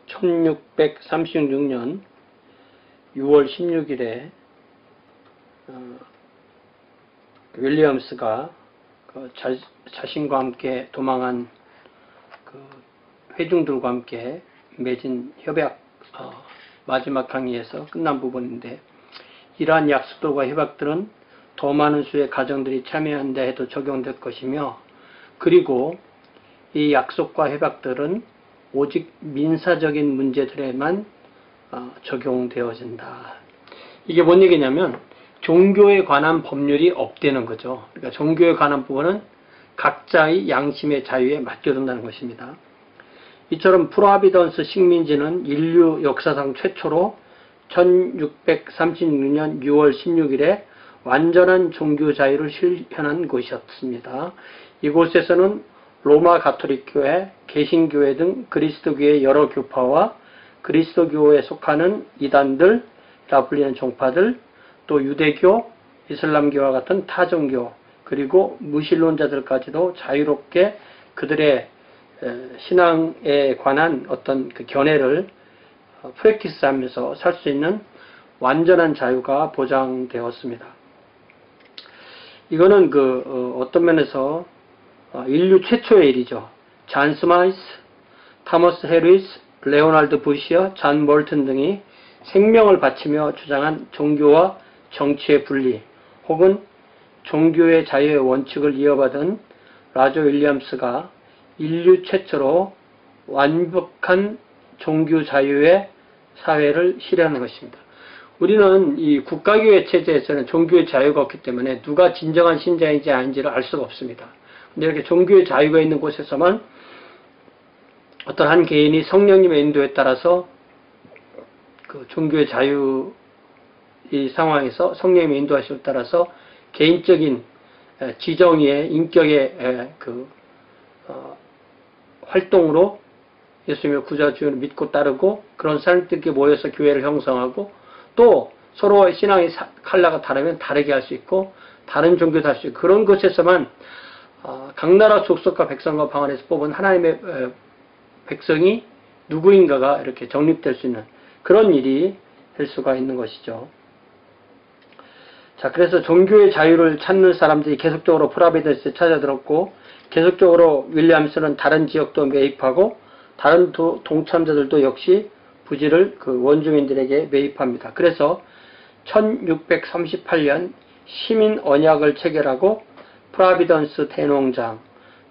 1636년 6월 16일에 윌리엄스가 자신과 함께 도망한 회중들과 함께 맺은 협약 마지막 강의에서 끝난 부분인데, 이러한 약속들과 협약들은 더 많은 수의 가정들이 참여한다 해도 적용될 것이며, 그리고 이 약속과 협약들은 오직 민사적인 문제들에만 적용되어진다. 이게 뭔 얘기냐면 종교에 관한 법률이 없다는 거죠. 그러니까 종교에 관한 부분은 각자의 양심의 자유에 맡겨둔다는 것입니다. 이처럼 프로비던스 식민지는 인류 역사상 최초로 1636년 6월 16일에 완전한 종교 자유를 실현한 곳이었습니다. 이곳에서는 로마 가톨릭교회, 개신교회 등 그리스도교의 여러 교파와 그리스도교에 속하는 이단들이라 불리는 종파들, 또 유대교, 이슬람교와 같은 타종교, 그리고 무신론자들까지도 자유롭게 그들의 신앙에 관한 어떤 그 견해를 프랙티스하면서 살 수 있는 완전한 자유가 보장되었습니다. 이거는 어떤 면에서 인류 최초의 일이죠. 잔 스마이스, 타머스 해리스, 레오날드 부시어, 잔 몰튼 등이 생명을 바치며 주장한 종교와 정치의 분리, 혹은 종교의 자유의 원칙을 이어받은 라저 윌리엄스가 인류 최초로 완벽한 종교 자유의 사회를 실현하는 것입니다. 우리는 이 국가교회 체제에서는 종교의 자유가 없기 때문에 누가 진정한 신자인지 아닌지를 알 수가 없습니다. 근데 이렇게 종교의 자유가 있는 곳에서만 어떤 한 개인이 성령님의 인도에 따라서 그 종교의 자유 이 상황에서 성령님의 인도하심에 따라서 개인적인 지정의 인격의 활동으로 예수님의 구자주를 믿고 따르고 그런 사람들끼리 모여서 교회를 형성하고, 또 서로의 신앙의 컬러가 다르면 다르게 할 수 있고 다른 종교도 할 수 있고, 그런 곳에서만 각 나라 족속과 백성과 방언에서 뽑은 하나님의 백성이 누구인가가 이렇게 정립될 수 있는 그런 일이 될 수가 있는 것이죠. 자, 그래서 종교의 자유를 찾는 사람들이 계속적으로 프로비던스에 찾아들었고, 계속적으로 윌리엄스는 다른 지역도 매입하고 다른 동참자들도 역시 부지를 원주민들에게 매입합니다. 그래서 1638년 시민 언약을 체결하고 프로비던스 대농장,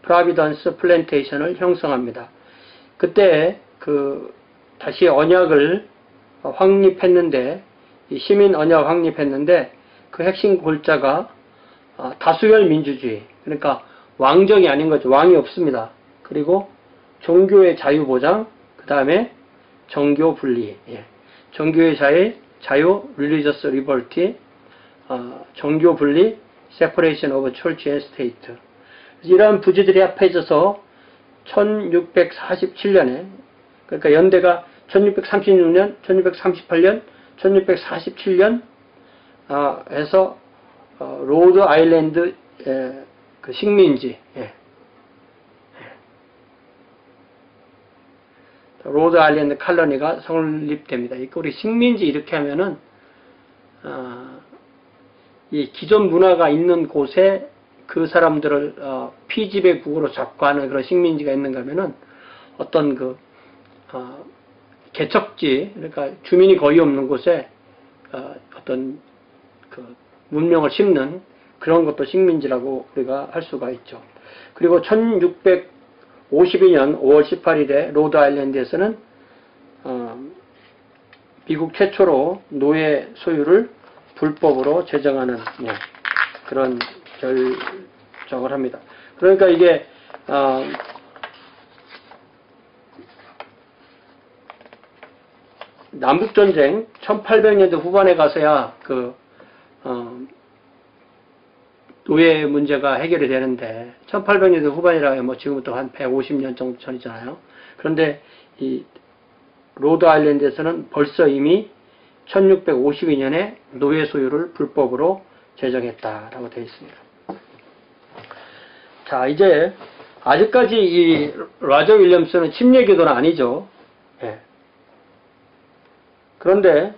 프로비던스 플랜테이션을 형성합니다. 그때 다시 언약을 확립했는데, 이 시민 언약 확립했는데 그 핵심 골자가 다수결 민주주의, 그러니까 왕정이 아닌 거죠. 왕이 없습니다. 그리고 종교의 자유 보장, 그 다음에 정교 분리, 종교의 자유, religious liberty, 정교 분리, separation of church and state. 이러한 부지들이 합해져서 1647년에, 그러니까 연대가 1636년, 1638년, 1647년 해서 로드 아일랜드 식민지, 로드 아일랜드 칼로니가 성립됩니다. 우리 식민지 이렇게 하면은 이 기존 문화가 있는 곳에 그 사람들을 피지배국으로 잡고 하는 그런 식민지가 있는가 하면은 어떤 개척지, 그러니까 주민이 거의 없는 곳에 어떤 문명을 심는 그런 것도 식민지라고 우리가 할 수가 있죠. 그리고 1652년 5월 18일에 로드 아일랜드에서는 미국 최초로 노예 소유를 불법으로 제정하는 그런 결정을 합니다. 그러니까 이게 남북전쟁 1800년대 후반에 가서야 노예 문제가 해결이 되는데, 1800년대 후반이라 지금부터 한 150년 정도 전이잖아요. 그런데 이 로드 아일랜드에서는 벌써 이미 1652년에 노예 소유를 불법으로 제정했다라고 되어 있습니다. 자, 이제 아직까지 이 라저 윌리엄스는 침례교도는 아니죠. 예. 그런데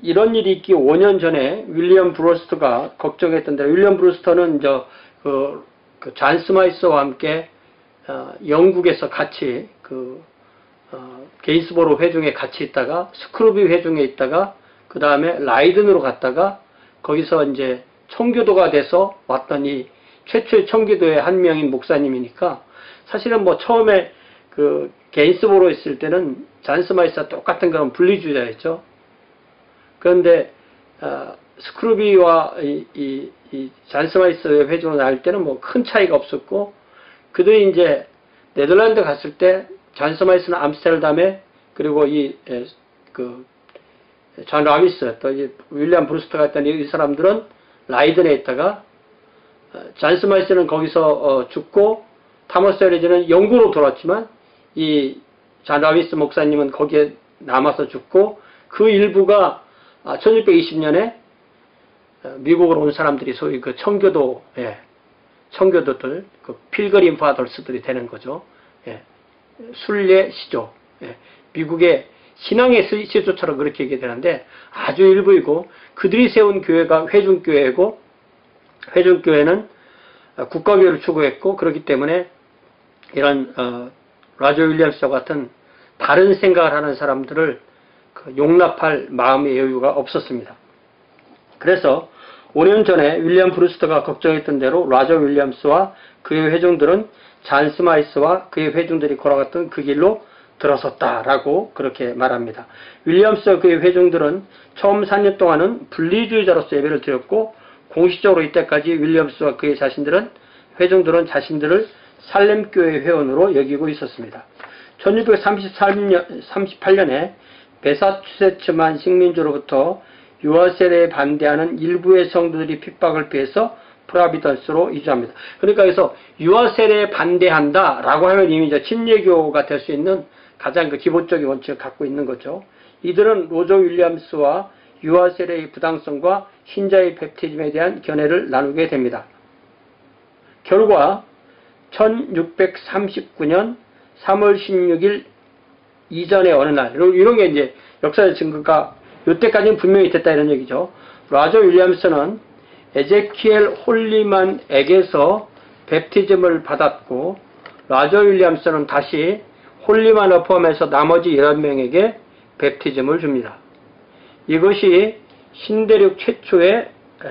이런 일이 있기 5년 전에 윌리엄 브루스터가 걱정했던 대로, 윌리엄 브루스터는 잔 스마이스와 함께 영국에서 같이 게인스보로 회중에 같이 있다가 스크루비 회중에 있다가 그 다음에 라이든으로 갔다가 거기서 이제 청교도가 돼서 왔더니 최초의 청교도의 한 명인 목사님이니까 사실은 뭐 처음에 게인스보로 있을 때는 잔 스마이스와 똑같은 그런 분리주의자였죠. 그런데 스크루비와 잔 스마이스의 회중으로 나올 때는 뭐 큰 차이가 없었고, 그들이 이제 네덜란드 갔을 때 잔 스마이스는 암스테르담에, 그리고 존 라미스, 또 윌리엄 브루스터 같은 이 사람들은 라이든에 있다가, 잔 스마이스는 거기서 죽고 타머스 헤리즈는 영국으로 돌아왔지만 이 존 라미스 목사님은 거기에 남아서 죽고, 그 일부가 1620년에 미국으로 온 사람들이 소위 청교도들, 필그림 파더스들이 되는 거죠. 순례 시조, 미국의 신앙의 시조처럼 그렇게 얘기되는데 아주 일부이고, 그들이 세운 교회가 회중교회고, 회중교회는 국가교회를 추구했고, 그렇기 때문에 이런 라저 윌리엄스와 같은 다른 생각을 하는 사람들을 용납할 마음의 여유가 없었습니다. 그래서 5년 전에 윌리엄 브루스터가 걱정했던 대로 라저 윌리엄스와 그의 회중들은 잔 스마이스와 그의 회중들이 걸어갔던 그 길로 들어섰다라고 그렇게 말합니다. 윌리엄스와 그의 회중들은 처음 4년 동안은 분리주의자로서 예배를 드렸고, 공식적으로 이때까지 윌리엄스와 그의 회중들은 자신들을 살렘교회 회원으로 여기고 있었습니다. 1638년에 매사추세츠만 식민지로부터 유아세례에 반대하는 일부의 성도들이 핍박을 피해서 프라비던스로 이주합니다. 그러니까 여기서 유아세례에 반대한다라고 하면 이미 이제 침례교가 될 수 있는 가장 기본적인 원칙을 갖고 있는 거죠. 이들은 로저 윌리엄스와 유아세례의 부당성과 신자의 베프티즘에 대한 견해를 나누게 됩니다. 결과 1639년 3월 16일 이전의 어느 날, 이런 게 이제 역사적 증거가 이때까지는 분명히 됐다 이런 얘기죠. 라저 윌리엄스는 에제키엘 홀리만에게서 베프티즘을 받았고, 라저 윌리엄스는 다시 홀리만을 포함해서 나머지 11명에게 베프티즘을 줍니다. 이것이 신대륙 최초의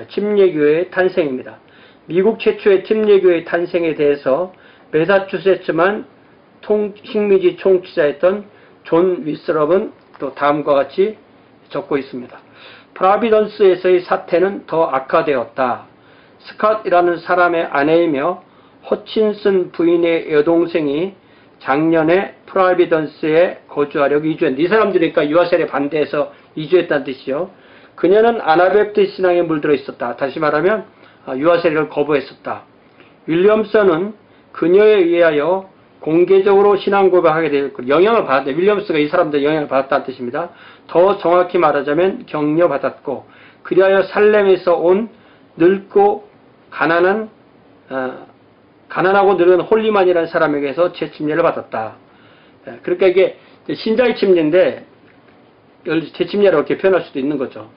침례교회의 탄생입니다. 미국 최초의 침례교회의 탄생에 대해서 매사추세츠만 식민지 총지자였던 존 위스럽은 또 다음과 같이 적고 있습니다. 프라비던스에서의 사태는 더 악화되었다. 스캇이라는 사람의 아내이며 허친슨 부인의 여동생이 작년에 프라비던스에 거주하려고 이주했는데, 이 사람들이니까 유아세례 반대해서 이주했다는 뜻이요. 그녀는 아나베프티스 신앙에 물들어 있었다. 다시 말하면 유아세례를 거부했었다. 윌리엄스는 그녀에 의하여 공개적으로 신앙 고백하게 되었고, 영향을 받았다. 윌리엄스가 이 사람들 영향을 받았다는 뜻입니다. 더 정확히 말하자면 격려받았고, 그리하여 살렘에서 온 늙고 가난하고 늙은 홀리만이라는 사람에게서 재침례를 받았다. 그러니까 이게 신자의 침례인데 재침례라고 이렇게 표현할 수도 있는 거죠.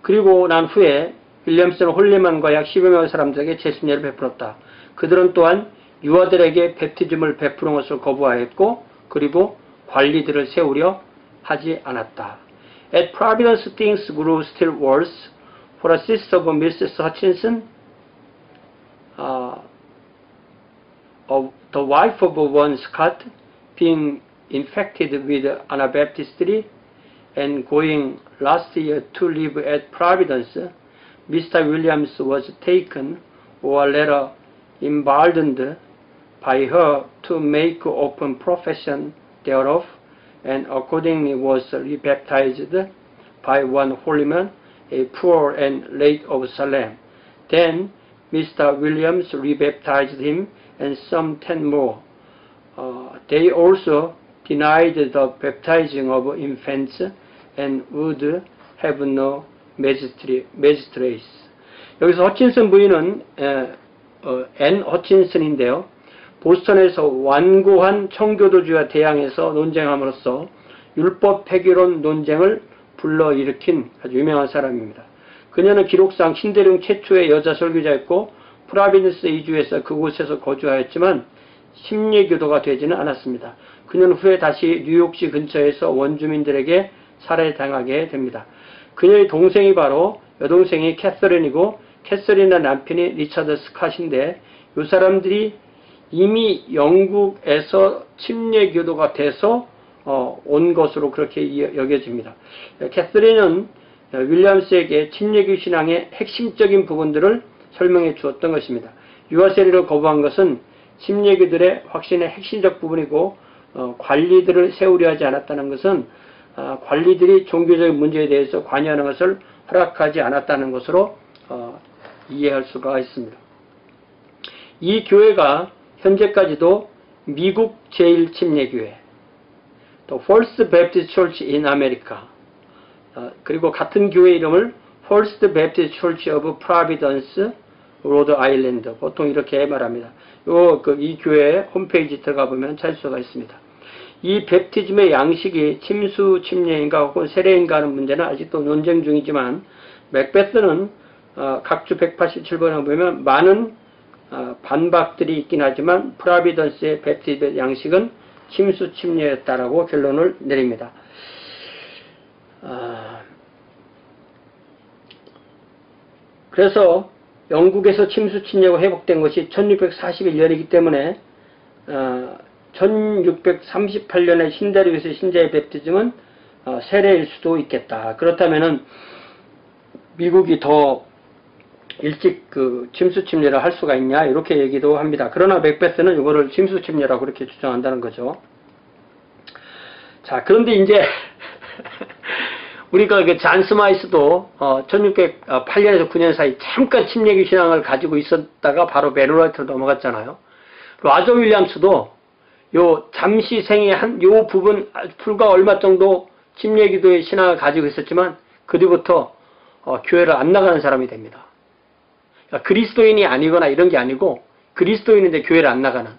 그리고 난 후에 윌리엄스는 홀리만과 약 10여 명의 사람들에게 재침례를 베풀었다. 그들은 또한 유아들에게 베프티즘을 베푸는 것을 거부하였고, 그리고 관리들을 세우려 하지 않았다. At Providence, things grew still worse for a sister of Mrs. Hutchinson, the wife of one Scott, being infected with Anabaptistry and going last year to live at Providence. Mr. Williams was taken, or rather emboldened, by her to make open profession thereof, and accordingly was rebaptized by one holy man, a poor and late of Salem. Then Mr. Williams rebaptized him and some 10 more. They also denied the baptizing of infants and would have no magistrates. 여기서 허친슨 부인은 앤 허친슨인데요. 보스턴에서 완고한 청교도주의와 대항해서 논쟁함으로써 율법 폐기론 논쟁을 불러일으킨 아주 유명한 사람입니다. 그녀는 기록상 신대륙 최초의 여자 설교자였고 프라비던스 이주해서 그곳에서 거주하였지만 심리교도가 되지는 않았습니다. 그녀는 후에 다시 뉴욕시 근처에서 원주민들에게 살해당하게 됩니다. 그녀의 동생이 바로 여동생이 캐서린이고 캐서린의 남편이 리차드 스캇인데 이 사람들이 이미 영국에서 침례교도가 돼서 온 것으로 그렇게 여겨집니다. 캐서린은 윌리엄스에게 침례교 신앙의 핵심적인 부분들을 설명해 주었던 것입니다. 유아세례를 거부한 것은 침례교들의 확신의 핵심적 부분이고 관리들을 세우려 하지 않았다는 것은 관리들이 종교적인 문제에 대해서 관여하는 것을 허락하지 않았다는 것으로 이해할 수가 있습니다. 이 교회가 현재까지도 미국 제1침례교회, 또 First Baptist Church in America, 그리고 같은 교회 이름을 First Baptist Church of Providence, Rhode Island, 보통 이렇게 말합니다. 이 교회 홈페이지 들어가 보면 찾을 수가 있습니다. 이 베프티즘의 양식이 침수 침례인가 혹은 세례인가 하는 문제는 아직도 논쟁 중이지만 맥베스는 각주 187번에 보면 많은 반박들이 있긴 하지만 프라비던스의 베프티즘 양식은 침수 침례였다라고 결론을 내립니다. 그래서 영국에서 침수 침례가 회복된 것이 1641년이기 때문에 1638년에 신대륙에서 신자의 베프티즘은 세례일 수도 있겠다. 그렇다면은 미국이 더 일찍 그 침수 침례를 할 수가 있냐 이렇게 얘기도 합니다. 그러나 맥베스는 이거를 침수 침례라고 그렇게 주장한다는 거죠. 자, 그런데 이제 우리가 그 잔 스마이스도 1608년에서 9년 사이 잠깐 침례교 신앙을 가지고 있었다가 바로 베르라이트로 넘어갔잖아요. 라저 윌리엄스도 요 잠시 생의 요 부분 불과 얼마 정도 침례기도의 신앙을 가지고 있었지만 그 뒤부터 교회를 안 나가는 사람이 됩니다. 그러니까 그리스도인이 아니거나 이런 게 아니고 그리스도인인데 교회를 안 나가는.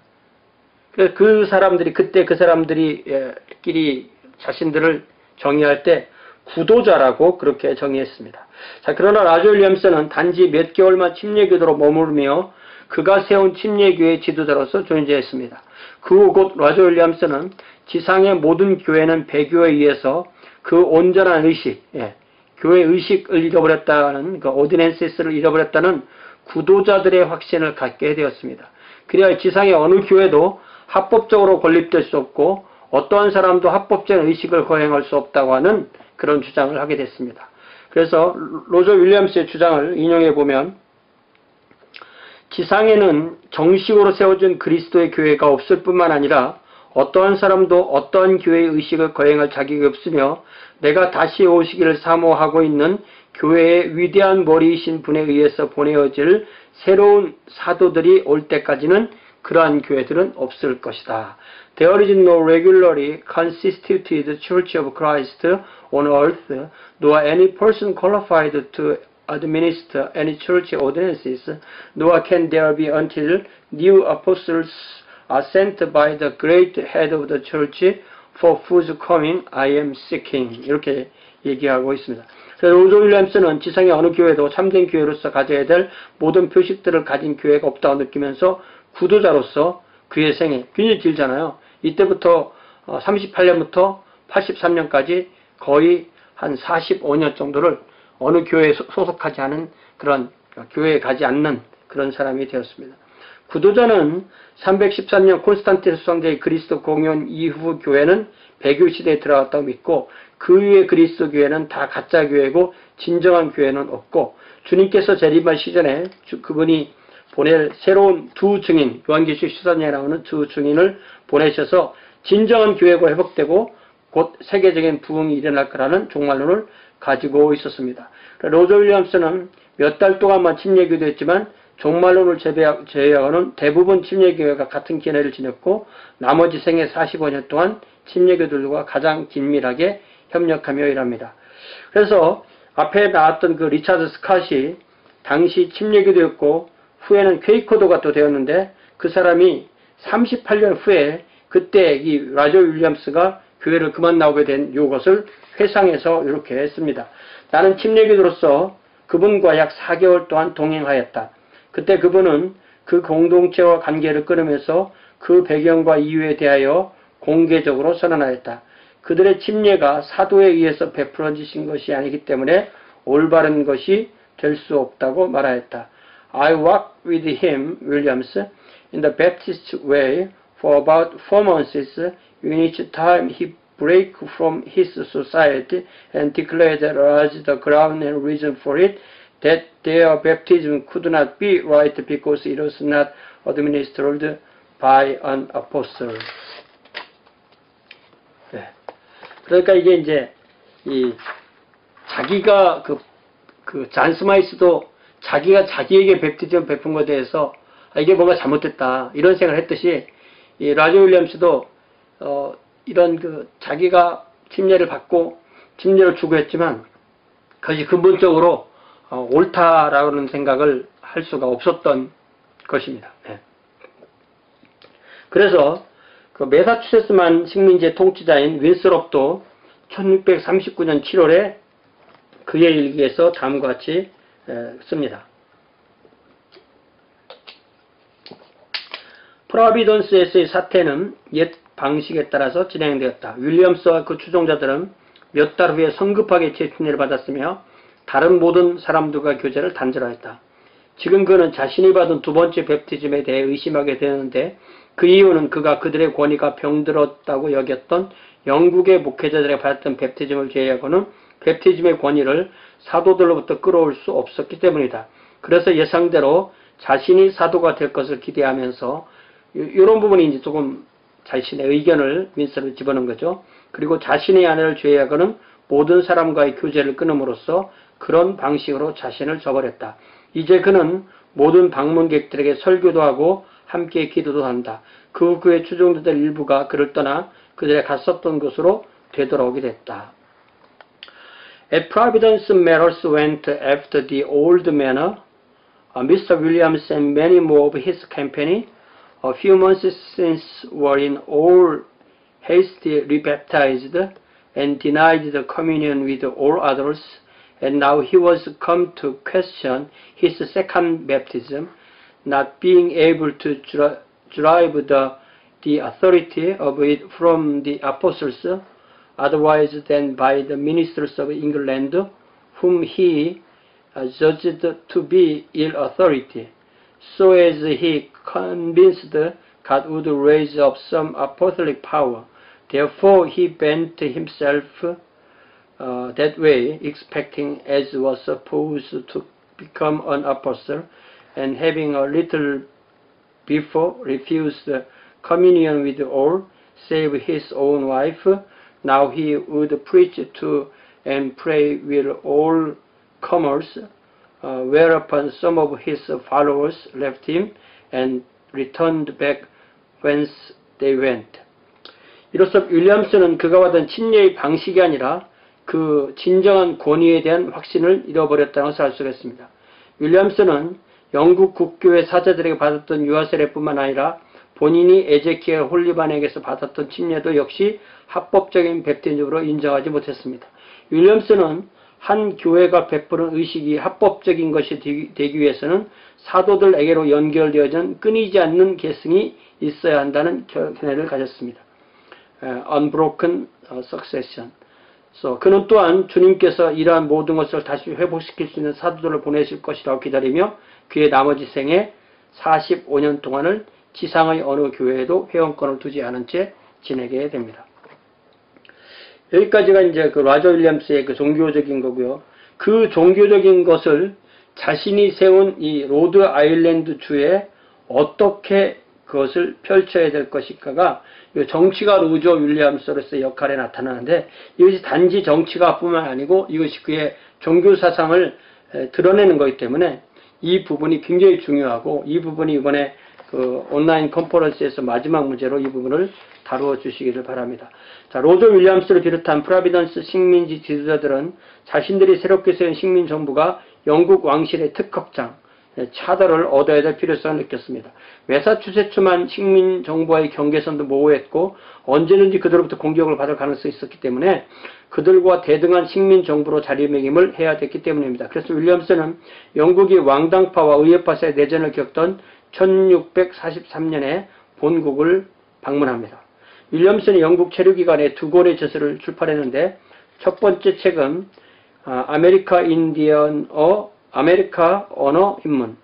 그래서 그 사람들이 그때 그 사람들이끼리 자신들을 정의할 때 구도자라고 그렇게 정의했습니다. 자, 그러나 라저 윌리엄스는 단지 몇 개월만 침례교도로 머무르며 그가 세운 침례교회의 지도자로서 존재했습니다. 그 후 곧 라저 윌리엄스는 지상의 모든 교회는 배교에 의해서 그 온전한 의식, 교회 의식을 잃어버렸다는, 그 오디넨시스를 잃어버렸다는 구도자들의 확신을 갖게 되었습니다. 그래야 지상의 어느 교회도 합법적으로 건립될 수 없고 어떠한 사람도 합법적인 의식을 거행할 수 없다고 하는 그런 주장을 하게 됐습니다. 그래서 로저 윌리엄스의 주장을 인용해 보면 지상에는 정식으로 세워진 그리스도의 교회가 없을 뿐만 아니라 어떠한 사람도 어떠한 교회의 의식을 거행할 자격이 없으며 내가 다시 오시기를 사모하고 있는 교회의 위대한 머리이신 분에 의해서 보내어질 새로운 사도들이 올 때까지는 그러한 교회들은 없을 것이다. There is no regularly constituted Church of Christ on earth, nor any person qualified to administer any church ordinances, nor can there be until new apostles are sent by the great head of the church, for whose coming I am seeking. 이렇게 얘기하고 있습니다. 그래서 로저 윌리엄스는 지상의 어느 교회도 참된 교회로서 가져야 될 모든 표식들을 가진 교회가 없다고 느끼면서 구도자로서 그의 생애, 굉장히 길잖아요. 이때부터 38년부터 83년까지 거의 한 45년 정도를 어느 교회에 소속하지 않은 그런 교회에 가지 않는 그런 사람이 되었습니다. 구도자는 313년 콘스탄티누스 황제의 그리스도 공연 이후 교회는 배교 시대에 들어갔다고 믿고 그 이후에 그리스도 교회는 다 가짜 교회고 진정한 교회는 없고 주님께서 재림할 시전에 그분이 보낼 새로운 두 증인, 요한계시록 14장에 나오는 두 증인을 보내셔서 진정한 교회가 회복되고 곧 세계적인 부흥이 일어날 거라는 종말론을 가지고 있었습니다. 로저 윌리엄스는 몇 달 동안만 침례교도했지만 종말론을 제외하고는 대부분 침례교회가 같은 기내를 지녔고 나머지 생애 45년 동안 침례교들과 가장 긴밀하게 협력하며 일합니다. 그래서 앞에 나왔던 그 리차드 스캇이 당시 침례교도였고 후에는 퀘이커도가 또 되었는데 그 사람이 38년 후에 그때 이 라저 윌리엄스가 교회를 그만 나오게 된 이것을 회상해서 이렇게 했습니다. 나는 침례교도로서 그분과 약 4개월 동안 동행하였다. 그때 그분은 그 공동체와 관계를 끊으면서 그 배경과 이유에 대하여 공개적으로 선언하였다. 그들의 침례가 사도에 의해서 베풀어지신 것이 아니기 때문에 올바른 것이 될 수 없다고 말하였다. I walked with him, Williams, in the Baptist way for about 4 months, in each time he break from his society and declared as the ground and reason for it that their baptism could not be right because it was not administered by an apostle. 네. 그러니까 이게 이제 이 자기가 잔 스마이스도 자기가 자기에게 베프티즘 베푼 것에 대해서 이게 뭔가 잘못됐다 이런 생각을 했듯이 이 라저 윌리엄스도 이런 자기가 침례를 받고 침례를 추구했지만 그것이 근본적으로 옳다라는 생각을 할 수가 없었던 것입니다. 네. 그래서 그 매사추세츠만 식민지의 통치자인 윈스롭도 1639년 7월에 그의 일기에서 다음과 같이 씁니다. 프로비던스에서의 사태는 옛 방식에 따라서 진행되었다. 윌리엄스와 그 추종자들은 몇 달 후에 성급하게 재침례를 받았으며 다른 모든 사람들과 교제를 단절하였다. 지금 그는 자신이 받은 두 번째 베프티즘에 대해 의심하게 되는데 그 이유는 그가 그들의 권위가 병들었다고 여겼던 영국의 목회자들에게 받았던 베프티즘을 제외하고는 베프티즘의 권위를 사도들로부터 끌어올 수 없었기 때문이다. 그래서 예상대로 자신이 사도가 될 것을 기대하면서 이런 부분이 이제 조금 자신의 의견을 윈스로 집어넣은 거죠. 그리고 자신의 아내를 제외하고는 모든 사람과의 교제를 끊음으로써 그런 방식으로 자신을 저버렸다. 이제 그는 모든 방문객들에게 설교도 하고 함께 기도도 한다. 그 그의 추종자들 일부가 그를 떠나 그들의 갔었던 곳으로 되돌아오게 됐다. At Providence, matters went after the old manner. Mr. Williams and many more of his company, a few months since, were in all hastily rebaptized and denied the communion with all others, and now he was come to question his second baptism, not being able to derive the authority of it from the apostles, otherwise than by the ministers of England, whom he judged to be ill authority, so as he convinced God would raise up some apostolic power. Therefore he bent himself that way, expecting, as was supposed, to become an apostle, and having a little before refused communion with all, save his own wife, now he would preach to and pray with all comers, whereupon some of his followers left him and returned back whence they went. 이로써 윌리엄스는 그가 받은 침례의 방식이 아니라 그 진정한 권위에 대한 확신을 잃어버렸다는 것을 알 수가 있습니다. 윌리엄스는 영국 국교회 사제들에게 받았던 유아 세례뿐만 아니라 본인이 에제키엘 홀리반에게서 받았던 침례도 역시 합법적인 베프티즘으로 인정하지 못했습니다. 윌리엄스는 한 교회가 베푸는 의식이 합법적인 것이 되기 위해서는 사도들에게로 연결되어진 끊이지 않는 계승이 있어야 한다는 견해를 가졌습니다. Unbroken succession. 그는 또한 주님께서 이러한 모든 것을 다시 회복시킬 수 있는 사도들을 보내실 것이라고 기다리며 그의 나머지 생애 45년 동안을 지상의 어느 교회에도 회원권을 두지 않은 채 지내게 됩니다. 여기까지가 이제 그 라저 윌리엄스의 그 종교적인 거고요. 그 종교적인 것을 자신이 세운 이 로드 아일랜드 주에 어떻게 그것을 펼쳐야 될 것인가가 정치가 로저 윌리엄스로서의 역할에 나타나는데, 이것이 단지 정치가뿐만 아니고 이것이 그의 종교 사상을 드러내는 것이기 때문에 이 부분이 굉장히 중요하고, 이 부분이 이번에 그 온라인 컨퍼런스에서 마지막 문제로 이 부분을 다루어 주시기를 바랍니다. 자, 로저 윌리엄스를 비롯한 프로비던스 식민지 지도자들은 자신들이 새롭게 세운 식민정부가 영국 왕실의 특허장, 차별을 얻어야 될 필요성을 느꼈습니다. 매사추세츠만 식민 정부와의 경계선도 모호했고 언제든지 그들로부터 공격을 받을 가능성이 있었기 때문에 그들과 대등한 식민 정부로 자리매김을 해야 됐기 때문입니다. 그래서 윌리엄스는 영국이 왕당파와 의회파 사이의 내전을 겪던 1643년에 본국을 방문합니다. 윌리엄스는 영국 체류기간에 2권의 저서를 출판했는데 첫 번째 책은 아메리카 언어 입문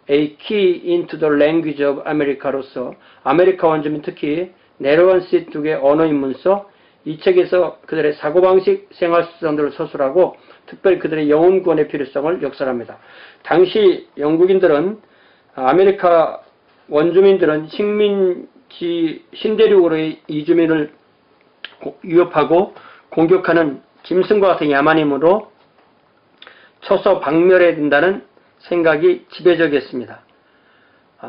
A Key into the Language of America로서 아메리카 원주민 특히 네로원시tuk의 언어 입문서, 이 책에서 그들의 사고방식, 생활습성들을 서술하고 특별히 그들의 영혼구원의 필요성을 역설합니다. 당시 영국인들은 아메리카 원주민들은 식민지 신대륙으로의 이주민을 위협하고 공격하는 짐승과 같은 야만임으로 쳐서 박멸해야 된다는 생각이 지배적이었습니다.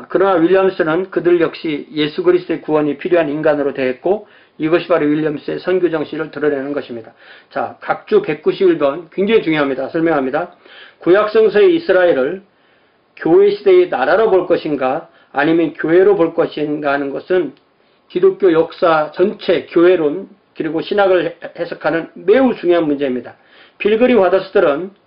그러나 윌리엄스는 그들 역시 예수 그리스도의 구원이 필요한 인간으로 대했고 이것이 바로 윌리엄스의 선교 정신을 드러내는 것입니다. 자, 각주 191번 굉장히 중요합니다. 설명합니다. 구약성서의 이스라엘을 교회 시대의 나라로 볼 것인가 아니면 교회로 볼 것인가 하는 것은 기독교 역사 전체 교회론 그리고 신학을 해석하는 매우 중요한 문제입니다. 필그림 화더스들은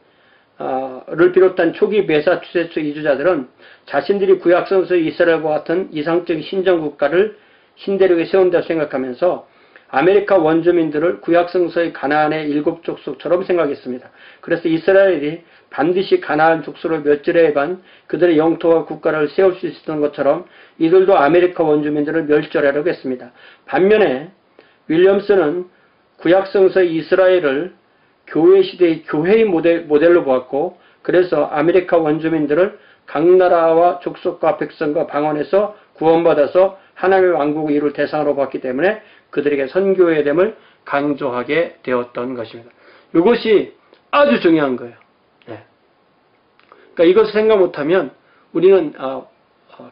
를 비롯한 초기 매사추세츠 이주자들은 자신들이 구약성서의 이스라엘과 같은 이상적인 신정국가를 신대륙에 세운다고 생각하면서 아메리카 원주민들을 구약성서의 가나안의 7족속처럼 생각했습니다. 그래서 이스라엘이 반드시 가나안 족속으로 몇 절에 반 그들의 영토와 국가를 세울 수 있었던 것처럼 이들도 아메리카 원주민들을 멸절하려고 했습니다. 반면에 윌리엄스는 구약성서의 이스라엘을 교회 시대의 교회의 모델로 보았고 그래서 아메리카 원주민들을 각 나라와 족속과 백성과 방언에서 구원받아서 하나님의 왕국을 이룰 대상으로 봤기 때문에 그들에게 선교해야 됨을 강조하게 되었던 것입니다. 이것이 아주 중요한 거예요. 네. 그러니까 이것을 생각 못하면 우리는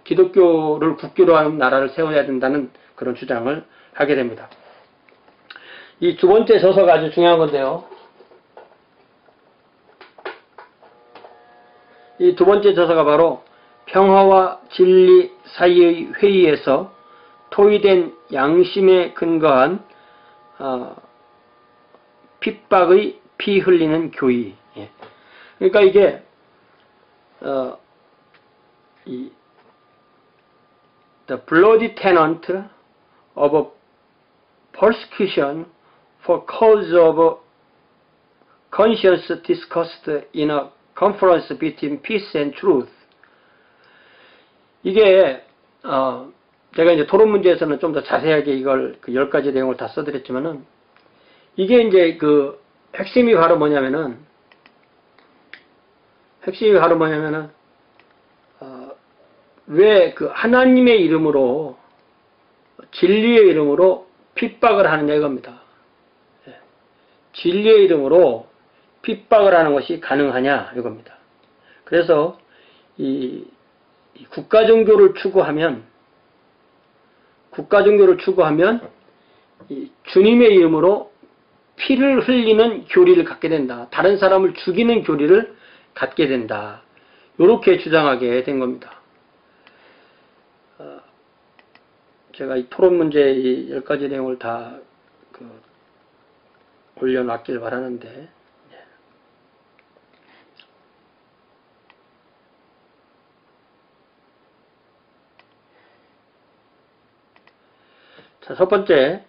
기독교를 국교로 하는 나라를 세워야 된다는 그런 주장을 하게 됩니다. 이 두 번째 저서가 아주 중요한 건데요. 이 두 번째 저서가 바로 평화와 진리 사이의 회의에서 토의된 양심에 근거한 핍박의 피 흘리는 교의. 예. 그러니까 이게 The bloody tenant of persecution for cause of conscience discussed in a conference between peace and truth. 이게 제가 이제 토론 문제에서는 좀 더 자세하게 이걸 그 10가지 내용을 다 써드렸지만은 이게 이제 그 핵심이 바로 뭐냐면은 왜 그 하나님의 이름으로 진리의 이름으로 핍박을 하느냐 이겁니다. 진리의 이름으로 핍박을 하는 것이 가능하냐 이겁니다. 그래서 이 국가 종교를 추구하면 이 주님의 이름으로 피를 흘리는 교리를 갖게 된다. 다른 사람을 죽이는 교리를 갖게 된다. 이렇게 주장하게 된 겁니다. 제가 이 토론 문제 이 10가지 내용을 다 올려놨길 바라는데 자, 첫 번째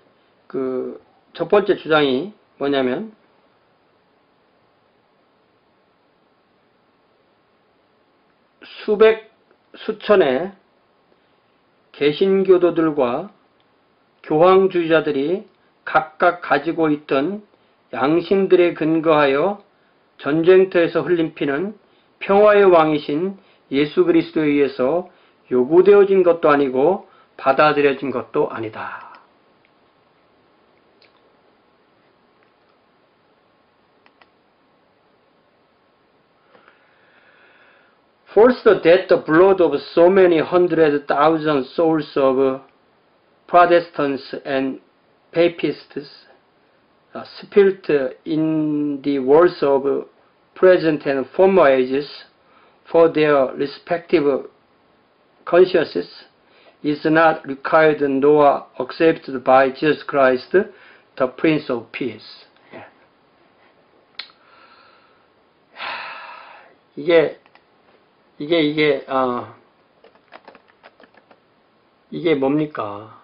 주장이 뭐냐면 수천의 개신교도들과 교황주의자들이 각각 가지고 있던 양심들에 근거하여 전쟁터에서 흘린 피는 평화의 왕이신 예수 그리스도에 의해서 요구되어진 것도 아니고 받아들여진 것도 아니다. First, that the blood of so many 100,000 souls of Protestants and Papists spilt in the wars of present and former ages for their respective consciences is not required nor accepted by Jesus Christ, the Prince of Peace. 이게 뭡니까?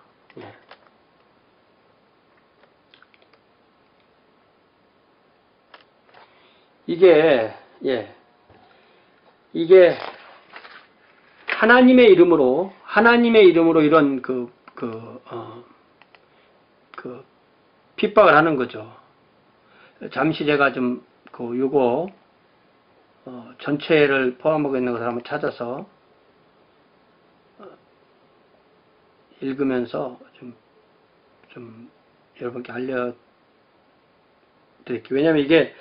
이게 하나님의 이름으로 이런 핍박을 하는 거죠. 잠시 제가 좀 요거 전체를 포함하고 있는 것을 한번 찾아서 읽으면서 좀 여러분께 알려드릴게요. 왜냐면 이게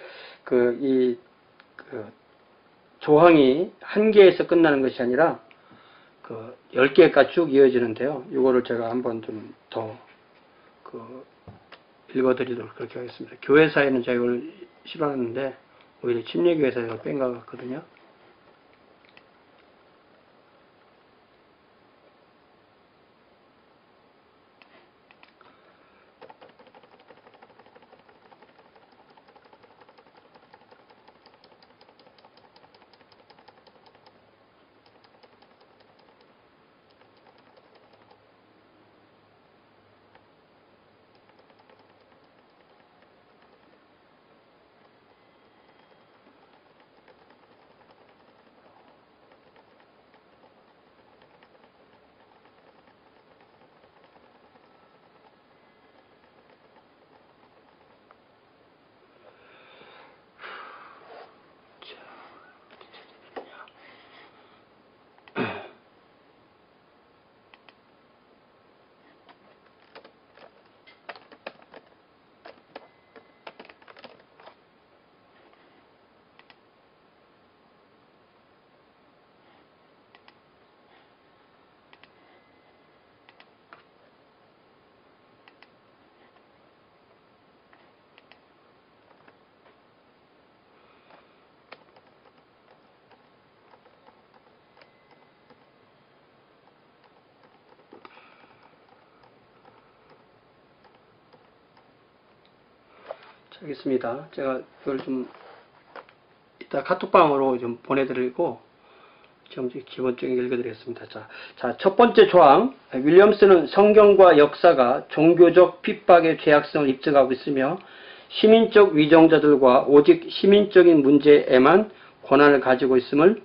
조항이 한 개에서 끝나는 것이 아니라 10개가 쭉 이어지는데요. 이거를 제가 한번 좀 더 읽어드리도록 그렇게 하겠습니다. 교회사에는 제가 이걸 실어놨는데 오히려 침례교회에서 이걸 뺀 것 같거든요. 알겠습니다. 제가 이걸 좀 이따 카톡방으로 좀 보내드리고 지금 기본적인 읽어드리겠습니다. 자, 첫 번째 조항. 윌리엄스는 성경과 역사가 종교적 핍박의 죄악성을 입증하고 있으며 시민적 위정자들과 오직 시민적인 문제에만 권한을 가지고 있음을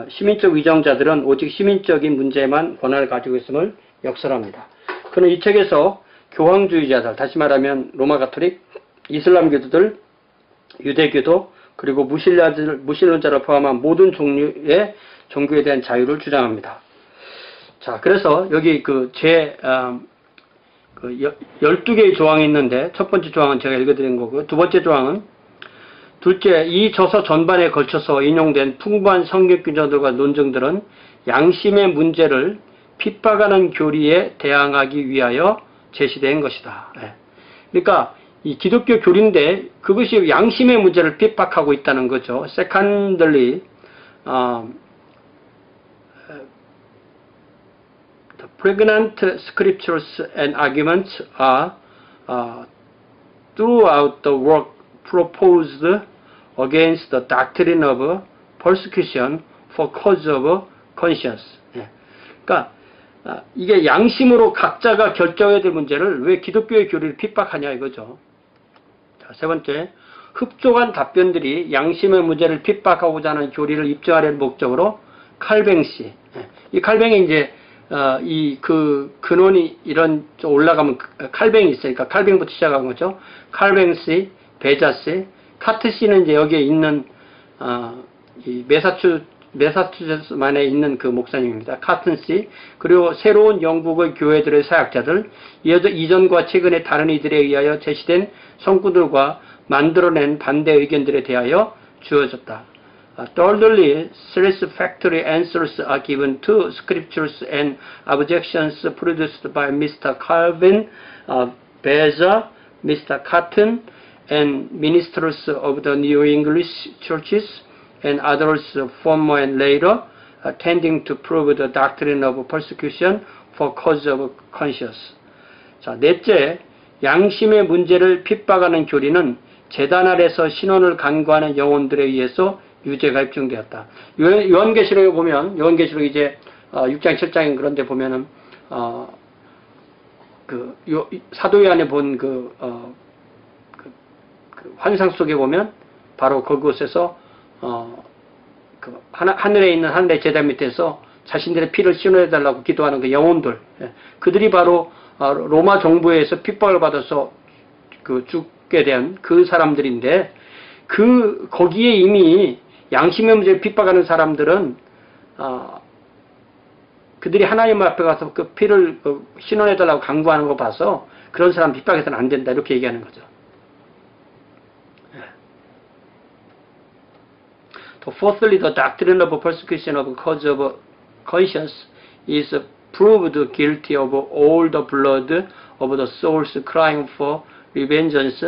시민적 위정자들은 오직 시민적인 문제에만 권한을 가지고 있음을 역설합니다. 그는 이 책에서 교황주의자들, 다시 말하면 로마 가톨릭, 이슬람교도들, 유대교도, 그리고 무신론자를 포함한 모든 종류의 종교에 대한 자유를 주장합니다. 자, 그래서 여기 12개의 조항이 있는데, 첫 번째 조항은 제가 읽어드린 거고요. 두 번째 조항은, 이 저서 전반에 걸쳐서 인용된 풍부한 성경 규정들과 논증들은 양심의 문제를 핍박하는 교리에 대항하기 위하여 제시된 것이다. 그러니까, 이 기독교 교리인데 그것이 양심의 문제를 핍박하고 있다는 거죠. Secondly, the pregnant scriptures and arguments are throughout the work proposed against the doctrine of persecution for cause of conscience. 그러니까 이게 양심으로 각자가 결정해야 될 문제를 왜 기독교의 교리를 핍박하냐 이거죠. 세 번째, 흡족한 답변들이 양심의 문제를 핍박하고자 하는 교리를 입증하려는 목적으로 칼뱅시. 이 칼뱅이 이제, 근원이 이런 좀 올라가면 칼뱅이 있으니까 칼뱅부터 시작한 거죠. 칼뱅시, 베자시, 카트시는 이제 여기에 있는, 이 메사추세츠만에 있는 그 목사님입니다. 카튼씨, 그리고 새로운 영국의 교회들의 사역자들, 이전과 최근에 다른 이들에 의하여 제시된 성구들과 만들어낸 반대 의견들에 대하여 주어졌다. Thirdly, satisfactory answers are given to scriptures and objections produced by Mr. Calvin, Beza, Mr. Cotton, and ministers of the New English churches, and others former and later, tending to prove the doctrine of persecution for cause of conscience. 자, 넷째, 양심의 문제를 핍박하는 교리는 제단 아래서 신원을 간구하는 영혼들에 의해서 유죄가 입증되었다. 요한계시록에 보면, 요한계시록 이제 6장, 7장 그런 데 보면은 사도 요한에 본 그 환상 속에 보면 바로 그곳에서 하늘에 있는 하늘의 제단 밑에서 자신들의 피를 신원해달라고 기도하는 그 영혼들, 그들이 바로 로마 정부에서 핍박을 받아서 죽게 된 그 사람들인데, 거기에 이미 양심의 문제를 핍박하는 사람들은 그들이 하나님 앞에 가서 그 피를 신원해달라고 강구하는 거 봐서 그런 사람 핍박해서는 안 된다, 이렇게 얘기하는 거죠. Fourthly, the doctrine of persecution of cause of conscience is proved guilty of all the blood of the souls crying for revengeance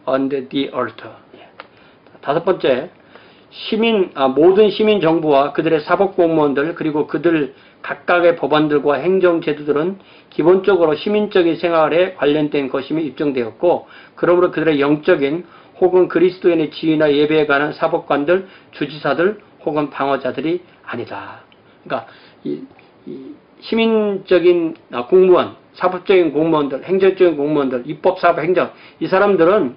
on the altar. 다섯 번째, 모든 시민 정부와 그들의 사법 공무원들 그리고 그들 각각의 법안들과 행정제도들은 기본적으로 시민적인 생활에 관련된 것임이 입증되었고, 그러므로 그들의 영적인 혹은 그리스도인의 지위나 예배에 관한 사법관들, 주지사들 혹은 방어자들이 아니다. 그러니까 이 시민적인 공무원, 사법적인 공무원들, 행정적인 공무원들, 입법, 사법, 행정, 이 사람들은